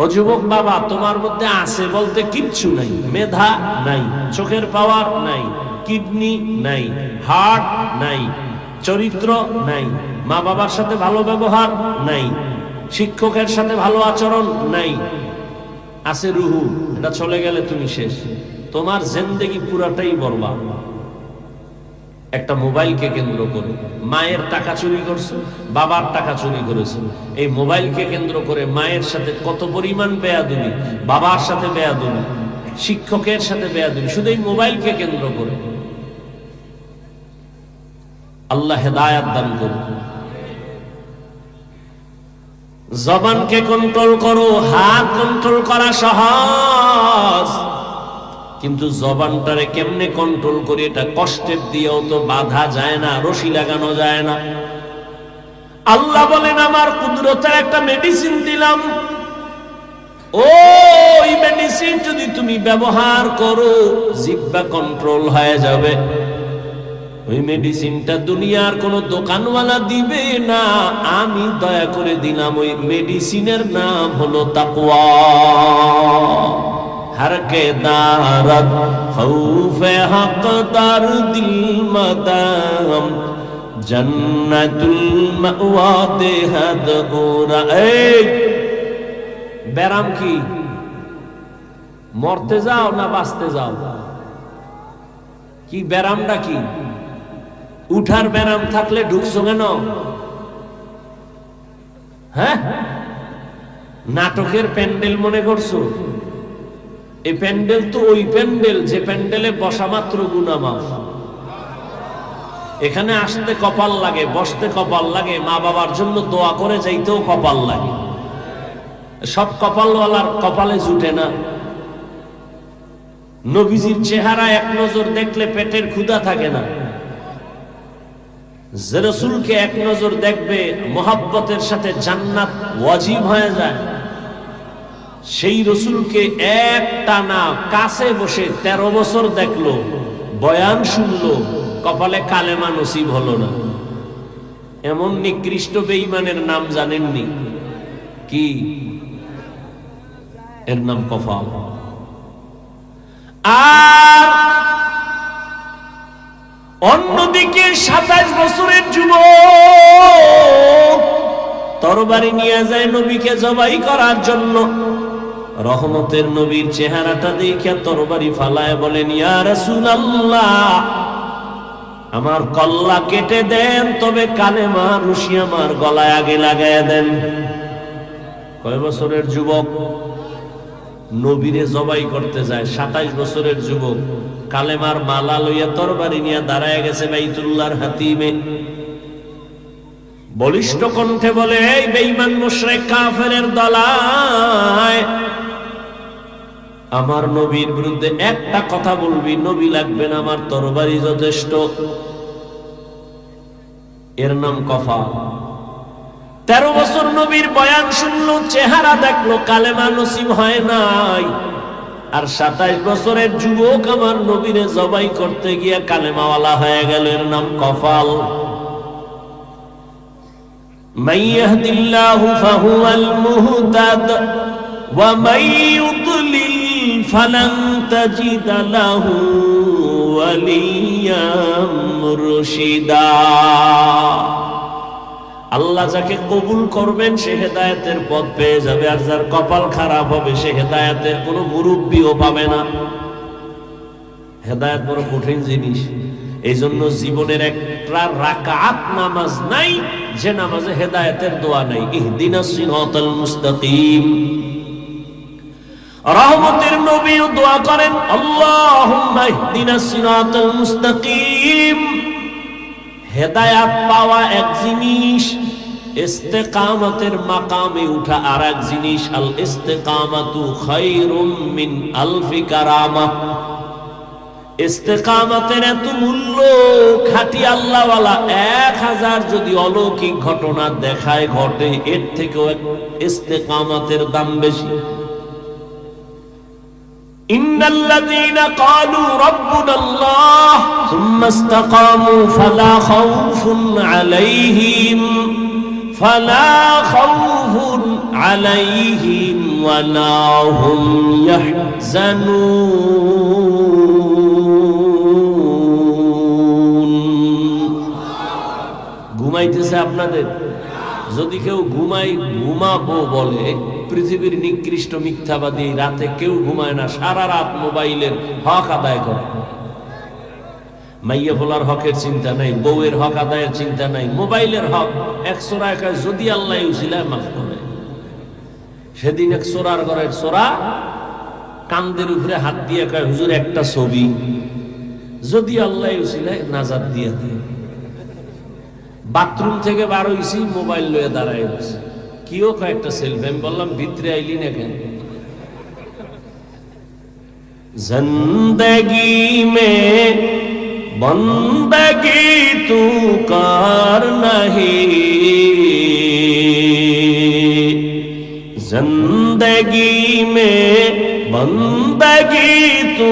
ও যুবক বাবা, তোমার মধ্যে আছে বলতে কিচ্ছু নাই। মেধা নাই, চোখের পাওয়ার নাই, কিডনি নাই, হার্ট নাই, চরিত্র নাই, মা বাবার সাথে ভালো ব্যবহার নাই, শিক্ষকের সাথে ভালো আচরণ নাই, আছে রুহু, এটা চলে গেলে তুমি শেষ, তোমার জিন্দেগি পুরাটাই বরবাদ। একটা মোবাইলকে কেন্দ্র করে মায়ের টাকা চুরি করছো, বাবার টাকা চুরি করেছো, এই মোবাইলকে কেন্দ্র করে মায়ের সাথে কত পরিমাণ বেয়াদবি, বাবার সাথে বেয়াদবি, শিক্ষকের সাথে বেয়াদবি, শুধু এই মোবাইলকে কেন্দ্র করে। আল্লাহ হেদায়াত দান করুন। জবানকে কন্ট্রোল করো, হাত কন্ট্রোল করা সহজ, কিন্তু জবানটারে কেমনে কন্ট্রোল করি এটা কষ্টের দিয়েও তো বাধা যায় না, রশি লাগানো যায় না। আল্লাহ বলেন আমার কুদরতের একটা মেডিসিন দিলাম, ওই মেডিসিন যদি তুমি ব্যবহার করো জিহ্বা কন্ট্রোল হয়ে যাবে। ওই মেডিসিনটা দুনিয়ার কোন দোকানওয়ালা দিবে না, আমি দয়া করে দিলাম। ওই মেডিসিনের নাম হলো তাকওয়া। हर के दारत खौफे हक़दार दिल मदाम जन्नतुल मअवा देहद ओरा। ব্যারাম কি? মরতে যাও না বাঁচতে যাও? কি ব্যারামটা কি? উঠার ব্যারাম থাকলে ঢুকছো কেন? হ্যাঁ, নাটকের প্যান্ডেল মনে করছো? এই প্যান্ডেল তো ওই প্যান্ডেল যে প্যান্ডেলে বসা মাত্র গুনাহ মাফ। এখানে আসতে কপাল লাগে, বসতে কপাল লাগে, মা বাবার জন্য দোয়া করে যাইতেও কপাল লাগে। সব কপালওয়ালার কপালে জুটে না। নবীজির চেহারা এক নজর দেখলে পেটের ক্ষুধা থাকে না। যে রাসূলকে এক নজর দেখবে মোহাব্বতের সাথে জান্নাত ওয়াজিব হয়ে যায়। সেই রাসূলকে একটানা কাছে বসে 13 বছর দেখলো, বয়ান শুনলো, কপালে কালেমা নসিব হলো না। এমন নিকৃষ্ট বেঈমানের নাম জানেননি? কি? এর নাম কফাল। আর অন্যদিকে 27 বছরের যুবক তরবারি নিয়ে যায় নবীকে জবাই করার জন্য। রহমতের নবীর চেহারাটা দেখে তরবারি ফালায় বলেন, ইয়া রাসূলুল্লাহ, আমার কল্লা কেটে দেন, তবে কালেমা রশি আমার গলায় আগে লাগায় দেন। কয় বছরের যুবক নবীরে জবাই করতে যায়? 27 বছরের যুবক কালেমার মালা লইয়া তরবারি নিয়ে দাঁড়ায় গেছে বাইতুল্লাহর হাতিমে। বলিষ্ঠ কণ্ঠে বলে, এই বেঈমান মুশরিক কাফেরের দলায়, আমার নবীর বিরুদ্ধে একটা কথা বলবি, নবী লাগবে না, আমার তরবারি যথেষ্ট। এর নাম কফা। 13 বছর নবীর বয়ান শুনলো, চেহারা দেখলো, কালেমা নসিব হয় নাই। আর 27 বছরের যুবক আমার নবীরে জবাই করতে গিয়ে কালেমাওয়ালা হয়ে গেল। এর নাম কফাল। মান ইয়াহদিল্লাহু ফাহুয়াল মুহতাদ ওয়া মান ইউদ্লিল ফালান তাজিদ লাহু ওয়ালিয়াম মুরশিদা। আল্লাহ যাকে কবুল করবেন সে হেদায়েতের পথ পেয়ে যাবে, আর যার কপাল খারাপ হবে সে হেদায়েতের কোনো মুরব্বিও পাবে না। হেদায়েত বড় কঠিন জিনিস। এই জন্য জীবনের একটা রাকাত নামাজ নাই যে নামাজে হেদায়েতের দোয়া নাই। ইহদিনাস সিরাতাল মুস্তাকিম। রহমতের নবীও দোয়া করেন, আল্লাহুম্মা ইহদিনাস সিরাতাল মুস্তাকিম। হেদায়াত পাওয়া এক জিনিস, ইস্তেকামতের মাকামে উঠা আর এক জিনিস। আল ইস্তেকামাতু খায়রুম মিন আলফি কারামা। ইস্তেকামতের এত মূল্য, খাঁটি আল্লাহওয়ালা 1000 যদি অলৌকিক ঘটনা দেখায় ঘটে, এর থেকেও ইস্তেকামতের দাম বেশি। ইন্নাল্লাযীনা ক্বালু রাব্বুনাল্লাহ সুম্মা ইসতাকামু ফালা খাউফুন আলাইহিম ওয়ালা হুম ইয়াহজানুন। ঘুমাইতেছে আপনাদের? যদি কেউ ঘুমাবো বলে, পৃথিবীর নিকৃষ্ট মিথ্যাবাদী, রাতে কেউ ঘুমায় না, সারা রাত মোবাইলের হক আদায় করে। মাইয়া বলার হকের চিন্তা নাই, বউয়ের হক আদায়ের চিন্তা নাই, মোবাইলের হক। এক সোরা একা যদি আল্লাহ উসিলায় মাফ করে। সেদিন এক সোরার ঘরের সোরা কান্দের উপরে হাত দিয়ে কয়, হুজুর একটা ছবি, যদি আল্লাহ উসিলায় নাজাত দিয়ে দিয়ে। বাথরুম থেকে বার হইছি, মোবাইল লয়ে দাঁড়ায় গেছে, কিও কয়েকটা সেলফি। আমি বললাম ভিতরে আইলি না কেন? জিন্দেগি মে বন্দগি তু কার নাহি, जिंदगी में बंदगी तू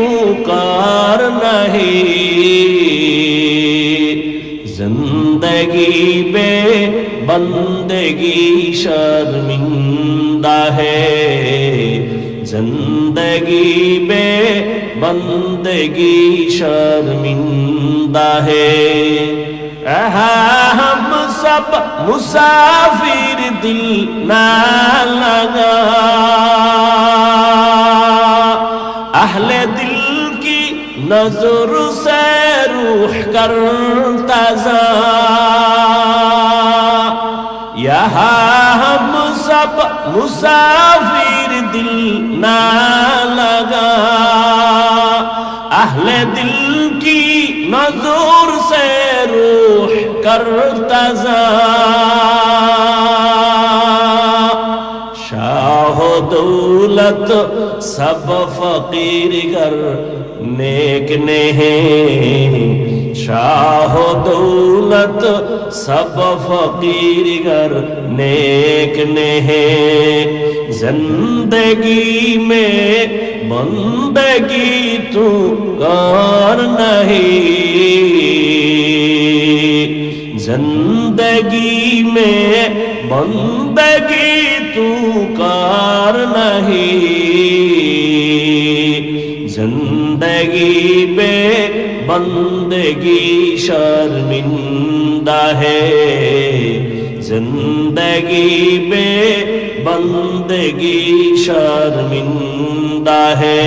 कर नहीं, जिंदगी बे बंदगी शर्मिंदा है, जिंदगी बे बंदगी शर्मिंदा है। हम सब मुसाफिर दिल ना लगा, अहले दिल की नजर से रूह करता जा, यहाँ हम सब मुसाफिर दिल ना लगा, अहले दिल की नजर से रूह करता जा, शाह दौलत सब फकीर गर नेक ने हैं, शाह दौलत सब फकीर गर नेक ने हैं, जिंदगी में बंदगी तू कर नहीं, जिंदगी में बंदगी तू कर नहीं, जिंदगी में बंदगी शर्मिंदा है, जिंदगी में बंदगी शर्मिंदा है,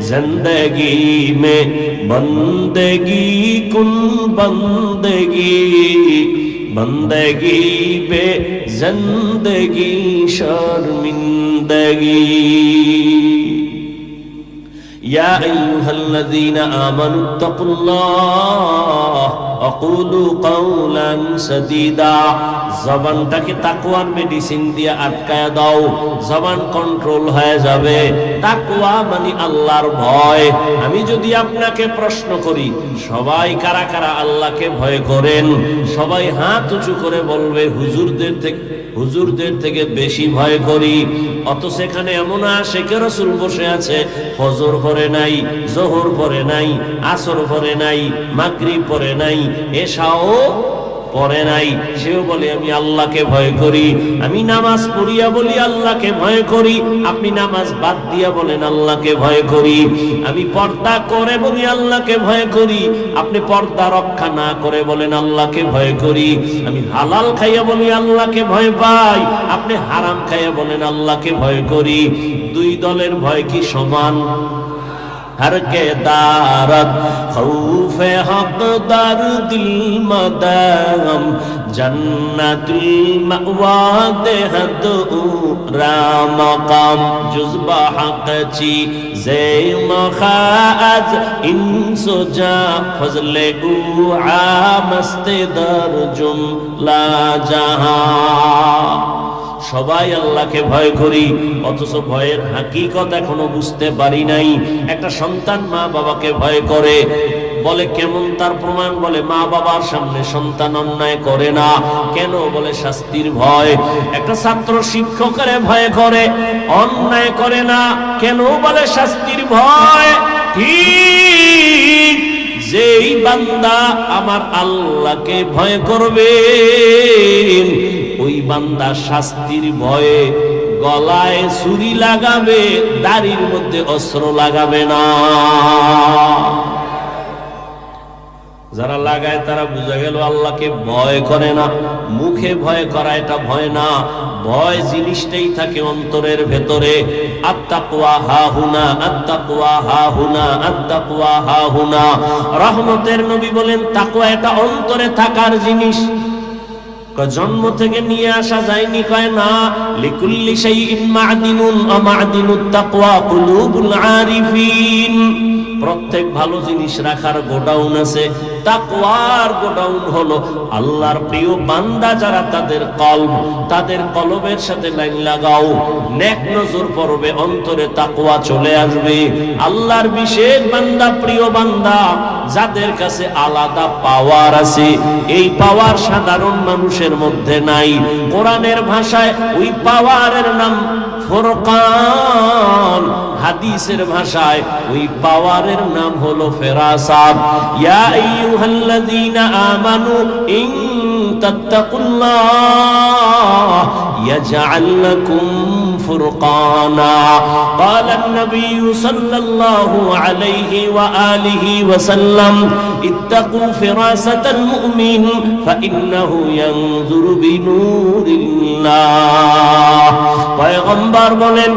जिंदगी में बंदगी कुन बंदगी, बंदगी पे जिंदगी शर्मिंदगी। या अय्युहल्लज़ीना आमनु तक़ुल्लाह अक़ूलू क़ौलन सदीदा, জবানটাকে তাকওয়ার মেডিসিন দিয়ে আটকায় দাও, জবান কন্ট্রোল হয়ে যাবে। তাকওয়া মানে আল্লাহর ভয়। আমি যদি আপনাকে প্রশ্ন করি, সবাই কারা কারা আল্লাহকে ভয় করেন? সবাই হাত উঁচু করে বলবে হুজুরদের থেকে বেশি ভয় করি। অত সেখানে এমন আশিকে রাসূল বসে আছে, ফজর পড়ে নাই, যোহর পড়ে নাই, আসর পড়ে নাই, মাগরিব পড়ে নাই, এশাও পড়ে নাই, সেও বলে আমি আল্লাহকে ভয় করি। আমি নামাজ পড়িয়া বলি আল্লাহকে ভয় করি, আপনি নামাজ বাদ দিয়া বলেন আল্লাহকে ভয় করি। আমি পর্দা করে বলি আল্লাহকে ভয় করি, আপনি পর্দা রক্ষা না করে বলেন আল্লাহকে ভয় করি। আমি হালাল খাইয়া বলি আল্লাহকে ভয় পাই, আপনি হারাম খাইয়া বলেন আল্লাহকে ভয় করি। দুই দলের ভয় কি সমান? हर के दारत खौफे हक दर दिल मदम जन्नतुल मअवा देहद राम मकाम जुज़बा हक ची ज़े मखाअज इंसो जा फज़ले उआ मस्ते दर जुमला जहां। সবাই আল্লাহকে ভয় করি, অথচ ভয়ের হাকিকত এখনো বুঝতে পারি নাই। একটা সন্তান মা বাবাকে ভয় করে, বলে কেমন তার প্রমাণ? বলে মা বাবার সামনে সন্তান অন্যায় করে না। কেন? বলে শাস্তির ভয়। একটা ছাত্র শিক্ষকের ভয় করে, অন্যায় করে না। কেন? বলে শাস্তির ভয়। ঠিক যেই বান্দা আমার আল্লাহকে ভয় করবে, ওই বান্দা শাস্তির ভয়ে গলায় ছুরি লাগাবে, দাড়ির মধ্যে অস্ত্র লাগাবে না। যারা লাগায় তারা বুঝা গেল আল্লাহকে ভয় করে না। মুখে ভয় করা এটা ভয় না, ভয় জিনিসটাই থাকে অন্তরের ভেতরে। আত্তাকওয়া হাহুনা, আত্তাকওয়া হাহুনা, আত্তাকওয়া হাহুনা। রহমতের নবী বলেন তাকওয়া এটা অন্তরে থাকার জিনিস, জন্ম থেকে নিয়ে আসা যায়নি। কয় না, লিকুল্লি শাইইন মা'দিনুন ওয়া মা'দিনুত তাকওয়া কুলুবুল আরিফিন। প্রত্যেক ভালো জিনিস রাখার গোডাউন আছে, তাকওয়ার গোডাউন হলো আল্লাহর প্রিয় বান্দা যারা তাদের কলবের সাথে লাইন লাগাও, নেক নজর পড়বে, অন্তরে তাকওয়া চলে আসবে। আল্লাহর বিশেষ বান্দা, প্রিয় বান্দা যাদের কাছে আলাদা পাওয়ার আছে, এই পাওয়ার সাধারণ মানুষের মধ্যে নাই। কোরআনের ভাষায় ওই পাওয়ারের নাম ফুরকান, হাদিসের ভাষায় ওই পাওয়ারের নাম হলো ফেরাসাত। ইয়া আইয়ুহাল্লাযীনা আমানু ইন তাত্তাকুল্লাহ ইয়াজআল লাকুম ফুরকানা। ক্বালান নাবিয়্যু সাল্লাল্লাহু আলাইহি ওয়া আলিহি ওয়া সাল্লাম ইত্তাকু ফিরাসাতাল মুমিন ফাইন্নাহু ইয়ানজুরু বিনূরিল্লাহ। পয়গম্বর বলেন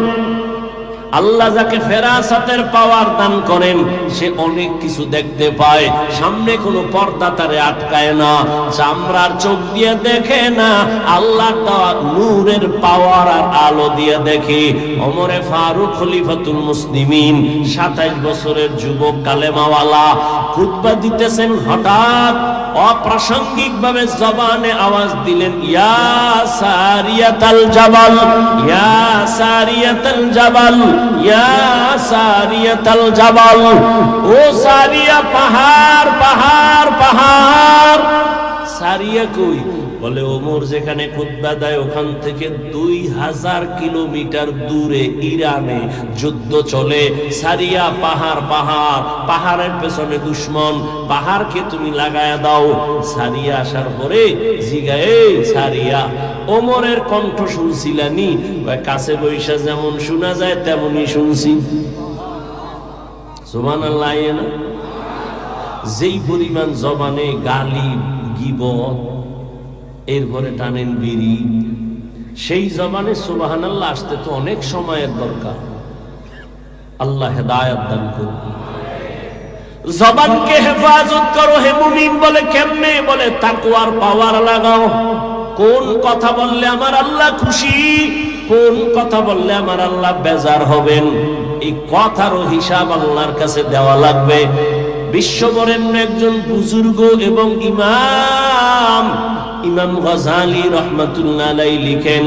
আল্লাহ যাকে ফেরাসাতের পাওয়ার দান করেন সে অনেক কিছু দেখতে পায়, সামনে কোনো পর্দা তারে আটকায় না, চামড়ার চোখ দিয়ে দেখে না, আল্লাহর দেওয়া নূরের পাওয়ার আর আলো দিয়ে দেখে। ওমরে ফারুক খলিফাতুল মুসলিমিন 27 বছরের যুবক কালেমাওয়ালা খুতবা দিতেছেন, হঠাৎ অপ্রাসঙ্গিক ভাবে জবানে আওয়াজ দিলেন, ইয়া সারিয়াতাল জাবাল, ইয়া সারিয়াতাল জাবাল, ইয়া সারিয়াতাল জাবাল। ও সারিয়া, পাহাড় পাহাড় পাহাড়। সারিয়া কই? বলে ওমর যেখানে খুতবা দেয় ওখান থেকে 2000 কিলোমিটার দূরে ইরানে যুদ্ধ চলে। সারিয়া পাহাড় পাহাড়, পাহাড়ের পেছনে দুশমন, পাহাড়কে তুমি লাগায়া দাও। সারিয়া আসার পরে জিগায়ে সারিয়া, ওমরের কণ্ঠ শুনছিলানি? কাছে বৈশা যেমন শোনা যায় তেমনই শুনছি। সুবহানাল্লাহ। যেই পরিমাণ জবানে গালি গীবত, এরপরে টানেন বিড়ি, সেই জবানে সুবহানাল্লাহ আসতে তো অনেক সময়ের দরকার। আল্লাহ হেদায়েত দান করুন। জবানকে হেফাজত করো হে মুমিন। বলে কেমনে? বলে তাকওয়ার পাওয়ার লাগাও। কোন কথা বললে আমার আল্লাহ খুশি, কোন কথা বললে আমার আল্লাহ বেজার হবেন, এই কথারও হিসাব আল্লাহর কাছে দেওয়া লাগবে। বিশ্ববরেণ্য একজন বুজুর্গ এবং ইমাম গজালি রাহমাতুল্লাহ আলাইহি লিখেন,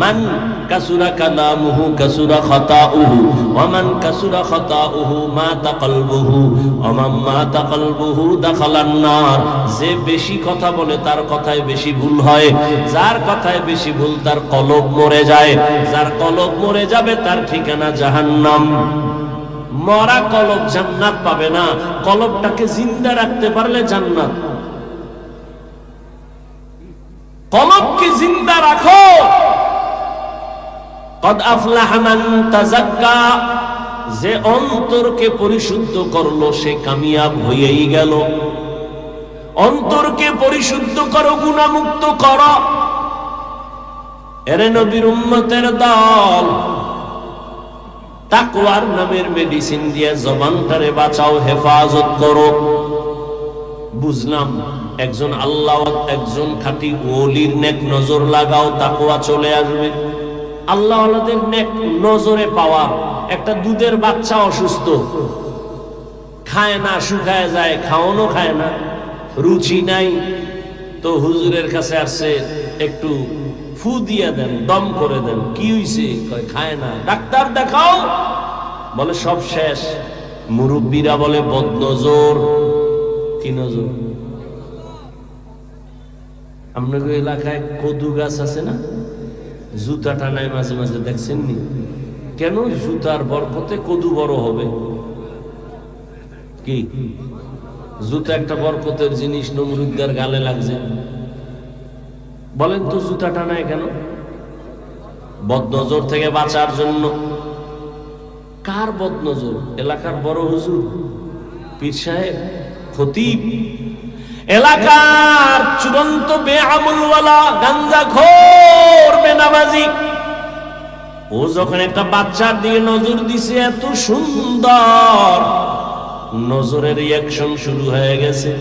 মান কাসুরা কালামুহু কাসুরা খাতাউহু ওয়া মান কাসুরা খাতাউহু মাতা কলবুহু ওয়া মান মাতা কলবুহু দাখালান নার। যে বেশি কথা বলে তার কথায় বেশি ভুল হয়, যার কথায় বেশি ভুল তার কলব মরে যায়, যার কলব মরে যাবে তার ঠিকানা জাহান্নাম। মরা কলব জান্নাত পাবে না, কলবটাকে জিন্দা রাখতে পারলে জান্নাত। কলবকে জিন্দা রাখো। কদ আফলাহা মান তাযাক্কা, যে অন্তরকে পরিশুদ্ধ করলো সে কামিয়াব হয়েই গেল। অন্তরকে পরিশুদ্ধ করো, গুনাহমুক্ত করো। এরে নবীর উম্মতের দল, তাকওয়ার নামের মেডিসিন দিয়ে জবানটারে বাঁচাও, হেফাজত করো। বুঝলাম একজন আল্লাহ, একজন খাঁটি ওলির নেক নজর লাগাও, তাকওয়া চলে আসবে। আল্লাহ ওয়ালাদের নেক নজরে পাওয়া। একটা দুধের বাচ্চা অসুস্থ, খায় না, শুকায় যায়, খাওয়ানো খায় না, রুচি নাই, তো হুজুরের কাছে আসছে, একটু ফু দিয়ে দেন, দম করে দেন। কি হইছে? কয় খায় না। ডাক্তার দেখাও। বলে সব শেষ। মুরব্বীরা বলে বদনজর। কি নজর? আপনাদের এলাকায় কদু গাছ আছে না? জুতা টানায় মাঝে মাঝে, দেখছেন নি? কেন? জুতার বরকতে কদু বড় হবে। কি জুতা একটা বরকতের জিনিস, নমরুদ্দার গালে লাগছে। বলেন তো জুতা টানায় কেন? বদনজর থেকে বাঁচার জন্য। কার বদনজর? এলাকার বড় হুজুর, পীর সাহেব, খতিব, এলাকার চূড়ান্ত বেআমলওয়ালা গাঞ্জাখোর বেনামাজি, ও যখন একটা বাচ্চার দিকে নজর দিছে, এত সুন্দর নজরের রিয়াকশন শুরু হয়ে গেছে।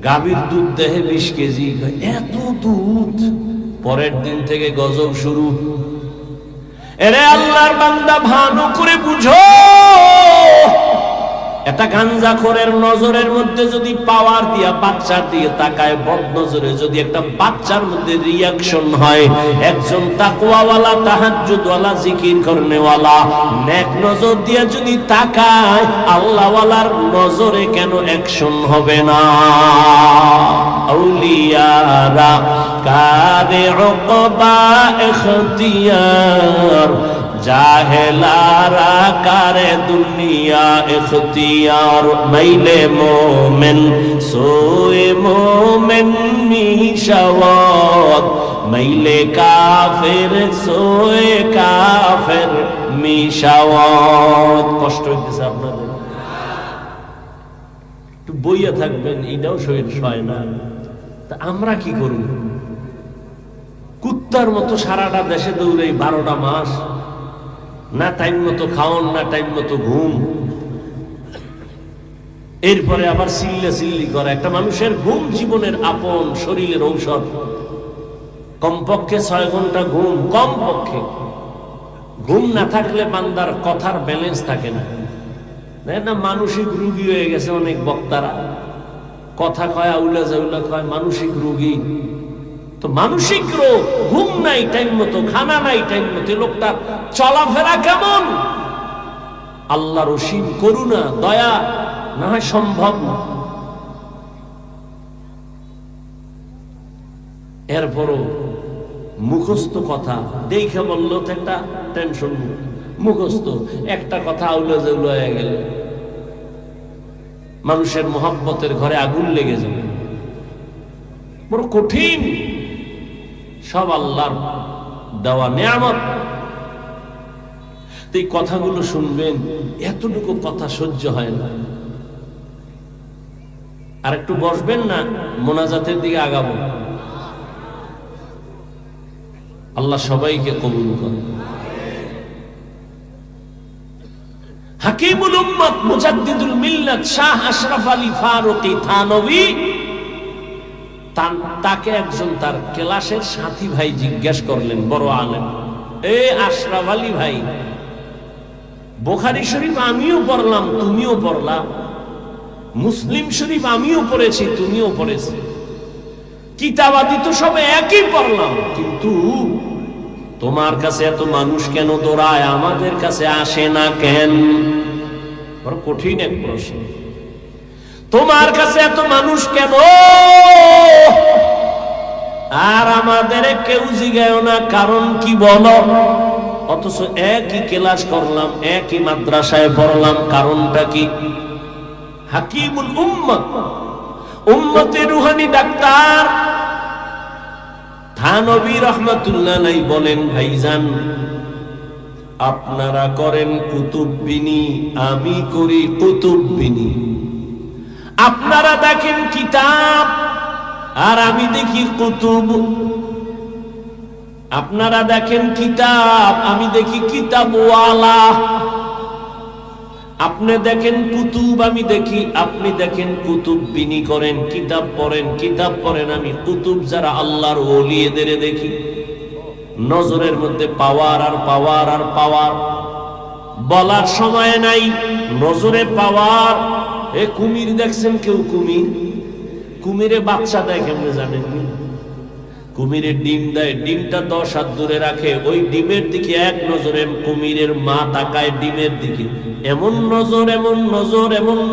গাভীর দুধ দেহে 20 কেজি, এত দুধ। পরের দিন থেকে গজব শুরু। এরে আল্লাহর বান্দা, ভালো করে বুঝো, একটা গাঞ্জাখোরের নজরের মধ্যে যদি পাওয়ার দিয়া বাচ্চার দিয়ে তাকায়, বদ নজরে যদি একটা বাচ্চার মধ্যে রিয়াকশন হয়, একজন তাকওয়াওয়ালা, তাহাজ্জুদওয়ালা, জিকির করনেওয়ালা নেক নজর দিয়ে যদি তাকায়, আল্লাহওয়ালার নজরে কেন অ্যাকশন হবে না? আউলিয়ারা কারে উকবা ইখতিয়ার, জাহেলারা কারে দুনিয়া ইখতিয়ার। মাইলে মোমেন সোয়ে মোমেন মিশাওয়াত, মাইলে কাফের সোয়ে কাফের মিশাওয়াত। কষ্ট হইতেছে আপনাদের? একটু বইয়া থাকবেন, এটাও শরীর সয় না। তা আমরা কি করব? কুত্তার মতো সারাটা দেশে দৌড়াই 12টা মাস, না টাইম মতো খাওন, না টাইম মতো ঘুম। এরপরে আবার চিল্লি করে। একটা মানুষের ঘুম জীবনের আপন, শরীরের ঔষধ। কমপক্ষে 6 ঘন্টা ঘুম, কমপক্ষে। ঘুম না থাকলে বান্দার কথার ব্যালেন্স থাকে না। না, মানসিক রোগী হয়ে গেছে অনেক বক্তারা, কথা কয় আউলা জাউলা কয়, মানসিক রোগী। তো মানসিক রোগ, ঘুম নাই টাইম মতো, খানা নাই টাইম মতো, লোকটার চলাফেরা কেমন? আল্লাহর অসীম করুণা, দয়া না হয় সম্ভব না। এরপরও মুখস্থ কথা দেখে বললো তো একটা টেনশন, মুখস্থ একটা কথা আউলা জাউলা হয়ে গেল, মানুষের মোহাব্বতের ঘরে আগুন লেগে যাবে। বড় কঠিন। সব আল্লাহর দেওয়া নিয়ামত। এই কথাগুলো শুনবেন, এতটুকু কথা সহ্য হয় না। আর একটু বসবেন না, মোনাজাতের দিকে আগাবো। আল্লাহ সবাইকে কবুল করেন। হাকিমুল উম্মত মুজাদ্দিদুল মিল্লাত শাহ আশরাফ আলী ফারুকী থানভী, তাকে একজন তার ক্লাসের সাথী ভাই জিজ্ঞাসা করলেন, বড় আলেম, এ আশরাফ আলী ভাই, বুখারী শরীফ আমিও পড়লাম, তুমিও পড়লা, মুসলিম শরীফ আমিও পড়েছি, তুমিও পড়েছি, কিতাবাদি তো সব একই পড়লাম, কিন্তু তোমার কাছে এত মানুষ কেন দৌড়ায়, আমাদের কাছে আসে না কেন? বড় কঠিন এক প্রশ্ন। তোমার কাছে এত মানুষ কেন, আর আমাদের কেউ জিগায় না কারণ কি বলো? অথচ একই ক্লাস করলাম, একই মাদ্রাসায় পড়লাম, কারণটা কি? হাকিমুল উম্মত, উম্মতের রুহানি ডাক্তার থানভী রহমাতুল্লাহ আলাইহি বলেন, ভাইজান আপনারা করেন কুতুববিনী, আমি করি কুতুববিনী। আপনারা দেখেন কিতাব আর আমি দেখি কুতুব। আপনারা দেখেন কিতাব, আমি দেখি কিতাবওয়ালা। আপনি দেখেন কুতুব, আমি দেখি, আপনি দেখেন কুতুববিনী করেন, কিতাব পড়েন, আমি কুতুব যারা আল্লাহর ওলি এদের দেখি। নজরের মধ্যে পাওয়ার আর পাওয়ার আর পাওয়ার, বলার সময় নাই। নজরে পাওয়ার। এ কুমির দেখছেন কেউ? কুমিরে বাচ্চা দেয় কেমনে জানেন? কুমিরের ডিম দেয়, ডিমটা 10 হাত দূরে রাখে, ওই ডিমের দিকে এক নজরে কুমিরের মা তাকায় ডিমের দিকে। এমন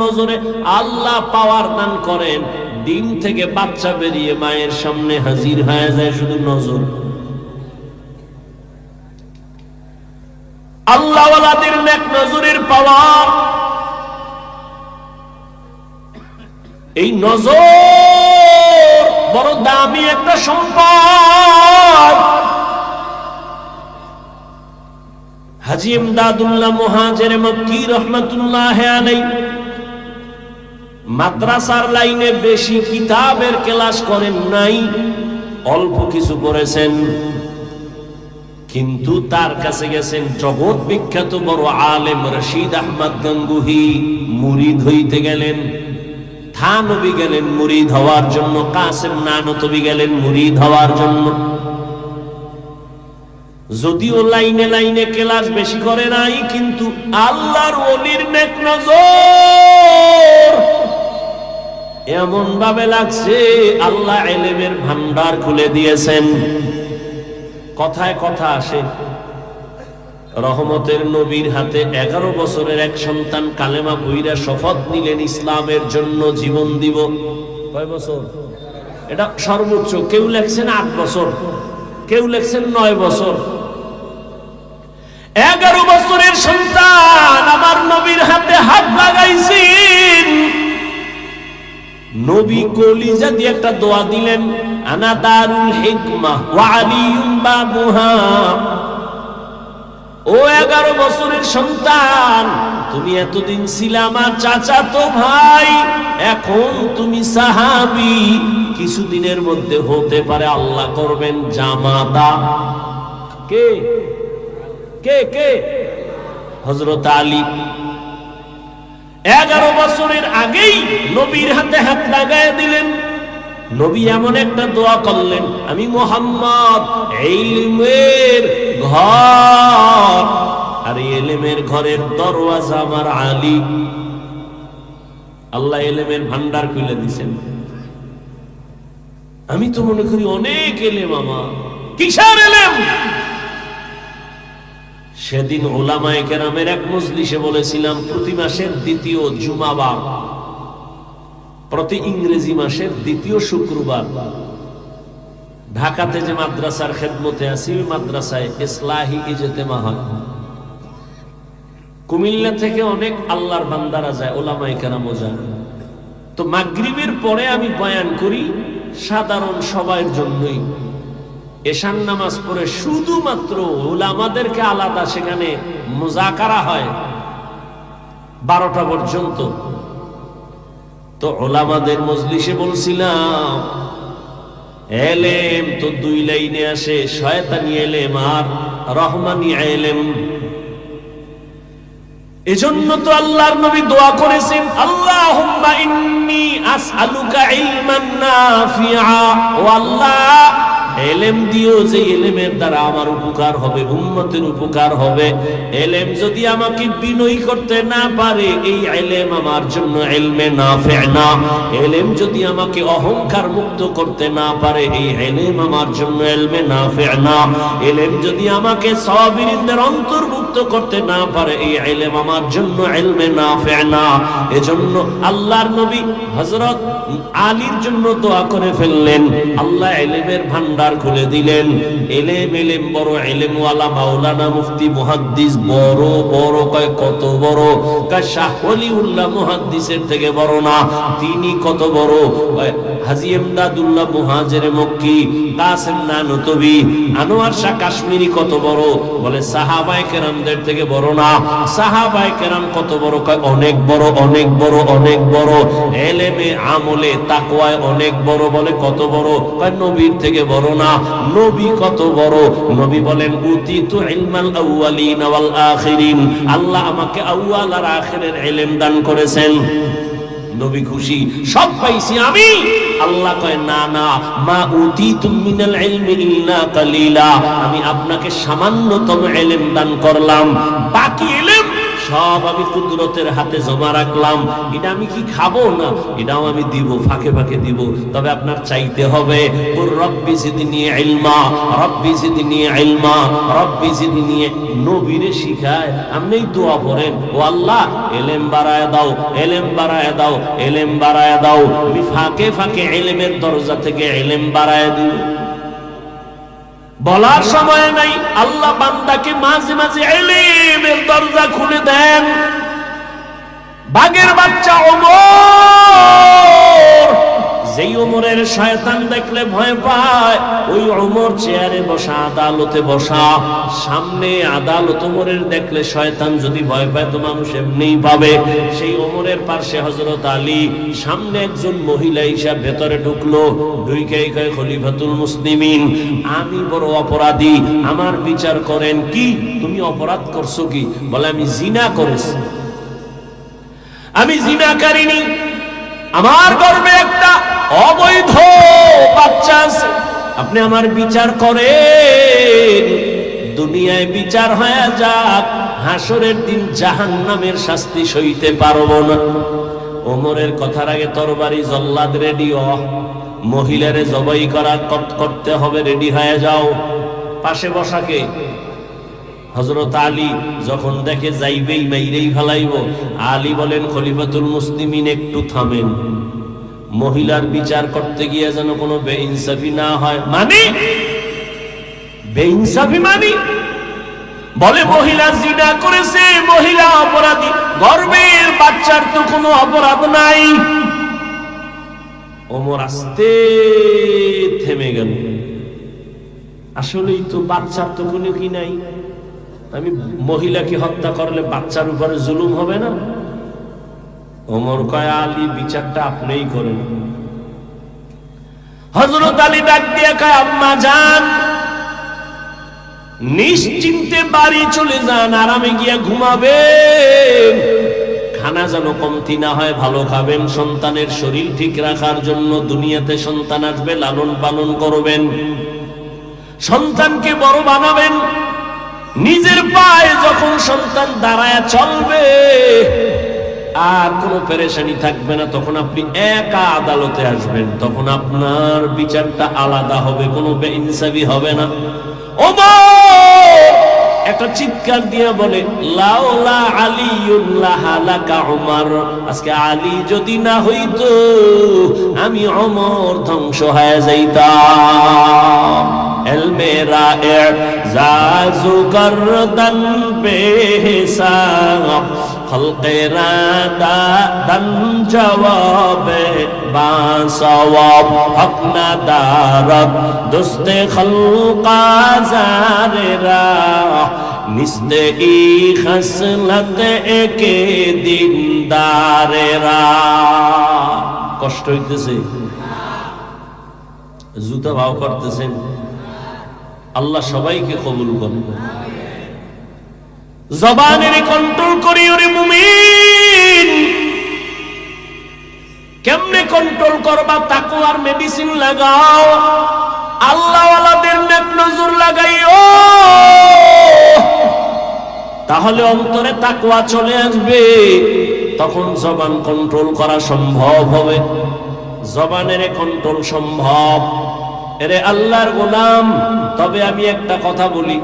নজরে আল্লাহ পাওয়ার দান করেন, ডিম থেকে বাচ্চা বেরিয়ে মায়ের সামনে হাজির হয়ে যায়, শুধু নজর। আল্লাহওয়ালাদের নেক নজরের পাওয়ার। এই নজর বড় দামি একটা সম্পদ। হাজী ইমদাদুল্লাহ মুহাজির মক্কি রহমাতুল্লাহ আলাইহি মাদ্রাসার লাইনে বেশি কিতাবের ক্লাস করেন নাই, অল্প কিছু করেছেন, কিন্তু তার কাছে গেছেন জগৎ বিখ্যাত বড় আলেম রশিদ আহমদ গঙ্গুহি, মুরিদ হইতে গেলেন। থানবী গেলেন মুরিদ হওয়ার জন্য, কাসেম নানতবী গেলেন মুরিদ হওয়ার জন্য। যদিও লাইনে লাইনে ক্লাস বেশি করে নাই, কিন্তু আল্লাহর ওলির নেক নজর এমন ভাবে লাগছে আল্লাহ ইলমের ভান্ডার খুলে দিয়েছেন। কথায় কথা আসে, রহমতের নবীর হাতে 11 বছরের এক সন্তান কালেমা পড়িয়া শপথ নিলেন ইসলামের জন্য জীবন দিব। কয় বছর? এটা সর্বোচ্চ। কেউ লেখছেন 8 বছর, কেউ লেখছেন 9 বছর। 11 বছরের সন্তান আমার নবীর হাতে হাত লাগাইছেন। নবী কলিজা দিয়ে একটা দোয়া দিলেন, আনা দারুল হিকমাহ ওয়া আলিয়ুন বাবুহা। ও 11 বছরের সন্তান, তুমি এতদিন ছিলে আমার চাচাতো ভাই, এখন তুমি সাহাবী, কিছুদিনের মধ্যে হতে পারে আল্লাহ করবেন জামাতা। কে কে কে? হযরত আলী। 11 বছরের আগেই নবীর হাতে হাত লাগায় দিলেন। নবী এমন একটা দোয়া করলেন, আমি মুহাম্মদ ইলমের ঘর, আর ইলমের ঘরের দরওয়াজা আমার আলী। আল্লাহ ইলমের ভান্ডার খুলে দিয়েছেন। আমি তো মনে করি অনেক ইলম আমার, কিসের ইলম? সেদিন উলামায়ে কেরামের এক মজলিসে বলেছিলাম, প্রতি মাসের দ্বিতীয় জুমাবার, প্রতি ইংরেজি মাসের দ্বিতীয় শুক্রবার ঢাকাতে যে মাদ্রাসার খেদমতে আছি, ওই মাদ্রাসায় ইসলাহি ইজতেমা হয়। কুমিল্লা থেকে অনেক আল্লাহর বান্দারা যায়, উলামায়ে কেরামও যায়। তো মাগরিবের পরে আমি বয়ান করি সাধারণ সবার জন্যই। এশার নামাজ পড়ে শুধুমাত্র উলামাদেরকে আলাদা সেখানে মুজাকারা হয় 12টা পর্যন্ত। তো উলামাদের মজলিসে বলছিলাম, এলেম তো 2 লাইনে আসে, শয়তানি এলেম আর রহমানি এলেম। এজন্য তো আল্লাহর নবী দোয়া করেছেন, আল্লাহুম্মা ইন্নী আসআলুকা ইলমান নাফিআ। ও আল্লাহ, এলেম দিও যে এলেমের দ্বারা আমার উপকার হবে, উম্মতের উপকার হবে। এলেম যদি আমাকে বিনয়ী করতে না পারে, এই এলেম আমার জন্য ইলমে নাফি' না। এলেম যদি আমাকে অহংকার মুক্ত করতে না পারে, এই এলেম আমার জন্য ইলমে নাফি' না। এলেম যদি আমাকে সাবিরদের অন্তর্ভুক্ত করতে না পারে, এই এলেম আমার জন্য ইলমে নাফি' না। এজন্য আল্লাহর নবী হযরত আলীর জন্য দোয়া করে ফেললেন, আল্লাহ ইলমের ভান্ডার খুলে দিলেন। এলেম বড়, এলেমওয়ালা মাওলানা মুফতি মুহাদ্দিস বড় বড়। কয় কত বড়? কয় শাহ ওলিউল্লাহ মুহাদ্দিসের থেকে বড় না। তিনি কত বড়? হাজী ইমদাদুল্লাহ মুহাজিরে মক্কি, কাসেম নানতবী, আনোয়ার শাহ কাশ্মীরি কত বড়? বলে সাহাবায়ে কেরামদের থেকে বড় না। সাহাবায়ে কেরাম কত বড়? কয় অনেক বড়, অনেক বড়, অনেক বড়। এলেমে আমলে তাকওয়ায় অনেক বড়। বলে কত বড়? কয় নবীর থেকে বড় না। নবী কত বড়? নবী বলেন, উতিতু ইলমাল আউয়ালিন ওয়াল আখিরিন। আল্লাহ আমাকে আউয়াল আর আখিরের ইলম দান করেছেন। নবী খুশি, সব পাইছি আমি। আল্লাহ কয়, না না, মা উতিতুম মিনাল ইলমি ইল্লা কালিলা। আমি আপনাকে সামান্যতম ইলম দান করলাম, বাকি ইলম সব আমি কুদরতের হাতে জমা রাখলাম। এটা আমি কি খাবো না? এটাও আমি দিব, ফাঁকে ফাঁকে দিব। তবে আপনার চাইতে হবে, রব্বি জিদনি ইলমা, রব্বি জিদনি ইলমা, রব্বি জিদনি। নবীরে শিখায়, আপনি দোয়া করেন, ও আল্লাহ ইলম বাড়ায় দাও, ইলম বাড়ায় দাও, ইলম বাড়ায় দাও। আমি ফাঁকে ফাঁকে ইলমের দরজা থেকে ইলম বাড়ায় দিব। বলার সময় নাই, আল্লাহ বান্দাকে মাঝে মাঝে ইলমের দরজা খুলে দেন। বাগের বাচ্চা ওমর যেই ওমরের শয়তান দেখলে ভয় পায়, ওই ওমর চেয়ারে বসা, আদালতে বসা, সামনে আদালত ওমরের দেখলে শয়তান যদি ভয় পায় তো মানুষ এমনিই পাবে। সেই ওমরের পাশে হযরত আলী, সামনে একজন মহিলা হিসাব ভেতরে ঢুকলো, ঢুকেই কয় খলিফাতুল মুসলিমিন, আমি বড় অপরাধী, আমার বিচার করেন। কি তুমি অপরাধ করছো? কি বলে, আমি জিনা করেছি, আমি জিনা করিনি, আমার গর্ভে একটা অবৈধ বাচ্চা আছে, আপনি আমার বিচার করেন, দুনিয়ায় বিচার হয়ে যাক, হাসরের দিন জাহান্নামের শাস্তি সইতে পারবো না। ওমরের কথার আগে তরবারি জল্লাদ রেডিও, মহিলারে জবাই করতে হবে, রেডি হয়ে যাও। পাশে বসাকে হযরত আলী যখন দেখে যাইবেই মাইরেই ফেলাইব, আলী বলেন, খলিফাতুল মুসলিমিন একটু থামেন, মহিলার বিচার করতে গিয়ে যেন কোনো বেইনসাফি না হয়। মানে বেইনসাফি মানে বলে মহিলা জিনা করেছে, মহিলা অপরাধী, গর্ভের বাচ্চার তো কোনো অপরাধ নাই। ওমর আস্তে থেমে গেল, আসলেই তো বাচ্চার তো কোনো কি নাই, আমি মহিলাকে হত্যা করলে বাচ্চার উপরে জুলুম হবে না? ওমর কয়, আলী বিচারটা আপনিই করেন। হযরত আলী ডাক দিয়ে কয়, আম্মা জান, নিশ্চিন্তে বাড়ি চলে যান, আরামে গিয়া ঘুমাবেন, খানা যেন কমতি না হয়, ভালো খাবেন, সন্তানের শরীর ঠিক রাখার জন্য, দুনিয়াতে সন্তান আসবে, লালন পালন করবেন, সন্তানকে বড় বানাবেন, নিজের পায়ে যখন সন্তান দাঁড়ায় চলবে আর কোনো পেরেশানি থাকবে না, তখন আপনি একা আদালতে আসবেন, তখন আপনার বিচারটা আলাদা হবে, কোনো বেইনসাফি হবে না। ওমর একটা চিৎকার দিয়ে বলে, লাউলা আলিউল্লাহ লাকা উমর, আজকে আলী যদি না হইতো আমি ওমর ধ্বংস হয়ে যাইতাম। এলমেরা এজাজু গরদান বেহিসাব, খলকেরা দান জওয়াবে বাসওয়াব, হক না দারব দোস্তে খলকা জারেরা, নিস্তে ই খসলত একে দিনদারেরা। কষ্ট হইতেছে? জুতা ভাও করতেছেন? আল্লাহ সবাইকে কবুল করুন। জবানের কন্ট্রোল করি ওরে মুমিন। কেমনে কন্ট্রোল করবা? তাকওয়ার মেডিসিন লাগাও, আল্লাহওয়ালাদের নেক নজর লাগাইও, তাহলে অন্তরে তাকওয়া চলে আসবে, তখন জবান কন্ট্রোল করা সম্ভব হবে। জবানের কন্ট্রোল সম্ভব। এরে আল্লাহর গোলাম, তবে আমি একটা কথা বলি,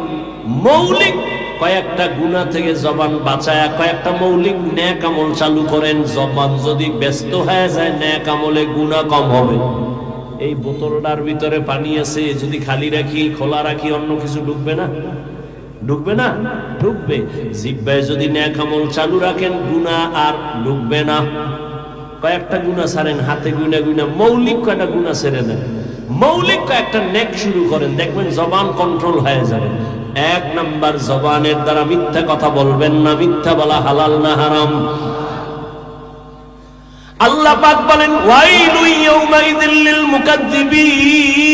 মৌলিক কয়েকটা গুনাহ থেকে জবান বাঁচায়া কয়েকটা মৌলিক নেক আমল চালু করেন, জবান যদি ব্যস্ত হয়ে যায় নেক আমলে গুনাহ কম হবে। এই বোতলটার ভিতরে পানি আছে, যদি খালি রাখি, খোলা রাখি, অন্য কিছু ঢুকবে না? ঢুকবে না? ঢুকবে। জিহ্বায় যদি নেক আমল চালু রাখেন গুনাহ আর ঢুকবে না। কয়েকটা গুনাহ ছাড়েন, হাতে গুনা গুনা মৌলিক কয়েকটা গুনাহ ছেড়ে দেন, মৌলিক কয়েকটা নেক শুরু করেন, দেখবেন জবান কন্ট্রোল হয়ে যাবে। এক নাম্বার, জবানের দ্বারা মিথ্যা কথা বলবেন না। মিথ্যা বলা হালাল না হারাম? আল্লাহ পাক বলেন, ওয়াইলু ইয়াউমাইযিল লিল মুকাজ্জিবিন,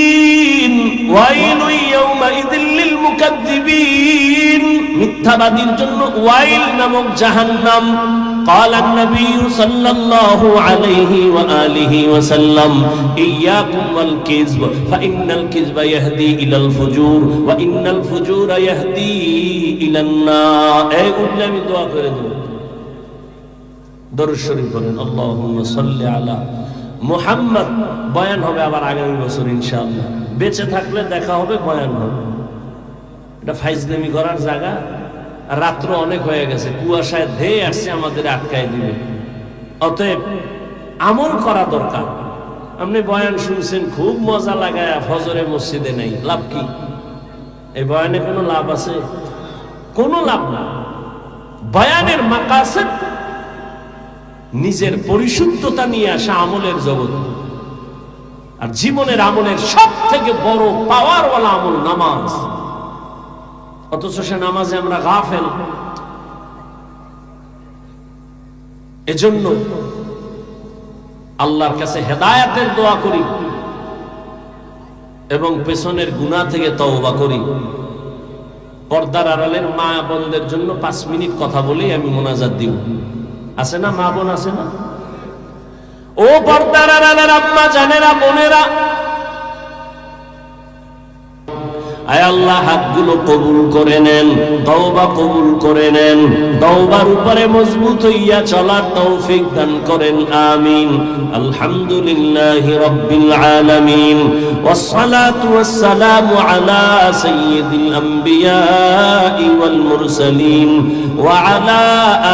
ওয়াইলু ইয়াউমাইযিল লিল মুকাজ্জিবিন, মিথ্যাবাদীর জন্য ওয়াইল নামক জাহান্নাম। قال النبي صلى الله عليه وآله وسلم إياكم والكذب فإن الكذب يهدي إلى الفجور وإن الفجور يهدي إلى النار। এই উঠলে আমি দোয়া করে দেব, দরুদ শরীফ পড়েন, আল্লাহুম্মা সাল্লি আলা মুহাম্মদ। বয়ান হবে আবার আগামী বছর ইনশাআল্লাহ, বেঁচে থাকলে দেখা হবে, বয়ান হবে। এটা ফাইজলামি করার জায়গা। রাত্র অনেক হয়ে গেছে, কুয়াশায় ধেয়ে আসছে, আমাদের আটকায় দিবে। অতএব আমল করা দরকার। আপনি বয়ান শুনছেন, খুব মজা লাগায়, ফজরে মসজিদে নেই, লাভ কি? এই বয়ানে কোনো লাভ আছে? কোনো লাভ না। বয়ানের মাকাসিদ নিজের পরিশুদ্ধতা নিয়ে আসা আমলের জগৎ। আর জীবনের আমলের সব থেকে বড় পাওয়ারওয়ালা আমল নামাজ, অথচ সে নামাজে আমরা গাফেল। এজন্য আল্লাহর কাছে হেদায়েতের দোয়া করি এবং পেছনের গুনাহ থেকে তওবা করি। পর্দার আড়ালের মা বোনদের জন্য 5 মিনিট কথা বলেই আমি মোনাজাত দিব। আছে না মা বোন, আছে না? ও পর্দার আড়ালের আম্মা জানেরা, বোনেরা, আয় আল্লাহ হাতগুলো কবুল করে নেন, তওবা কবুল করে নেন, তওবার উপরে মজবুত হইয়া চলার তৌফিক দান করেন, আমিন। আলহামদুলিল্লাহি রাব্বিল আলামিন, ওয়াসসালাতু ওয়াসসালামু আলা সাইয়্যিদিল আমবিয়াই ওয়াল মুরসালিন ওয়া আলা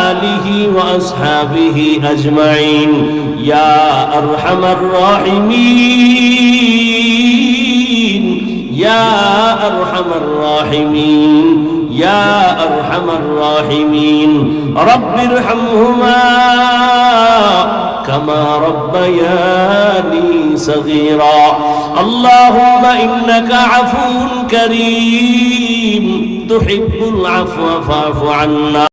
আলিহি ওয়া আসহাবিহি আজমাইন। ইয়া আরহামার রাহিমিন, ইয়া আরহামার রাহিমিন, ইয়া আরহামার রাহিমিন। রব্বিরহামহুমা কামা রব্বায়ানি সগীরা। আল্লাহুম্মা ইন্নাকা আফুউন কারীম তুহিব্বুল আফওয়া ফা'ফু আন্না।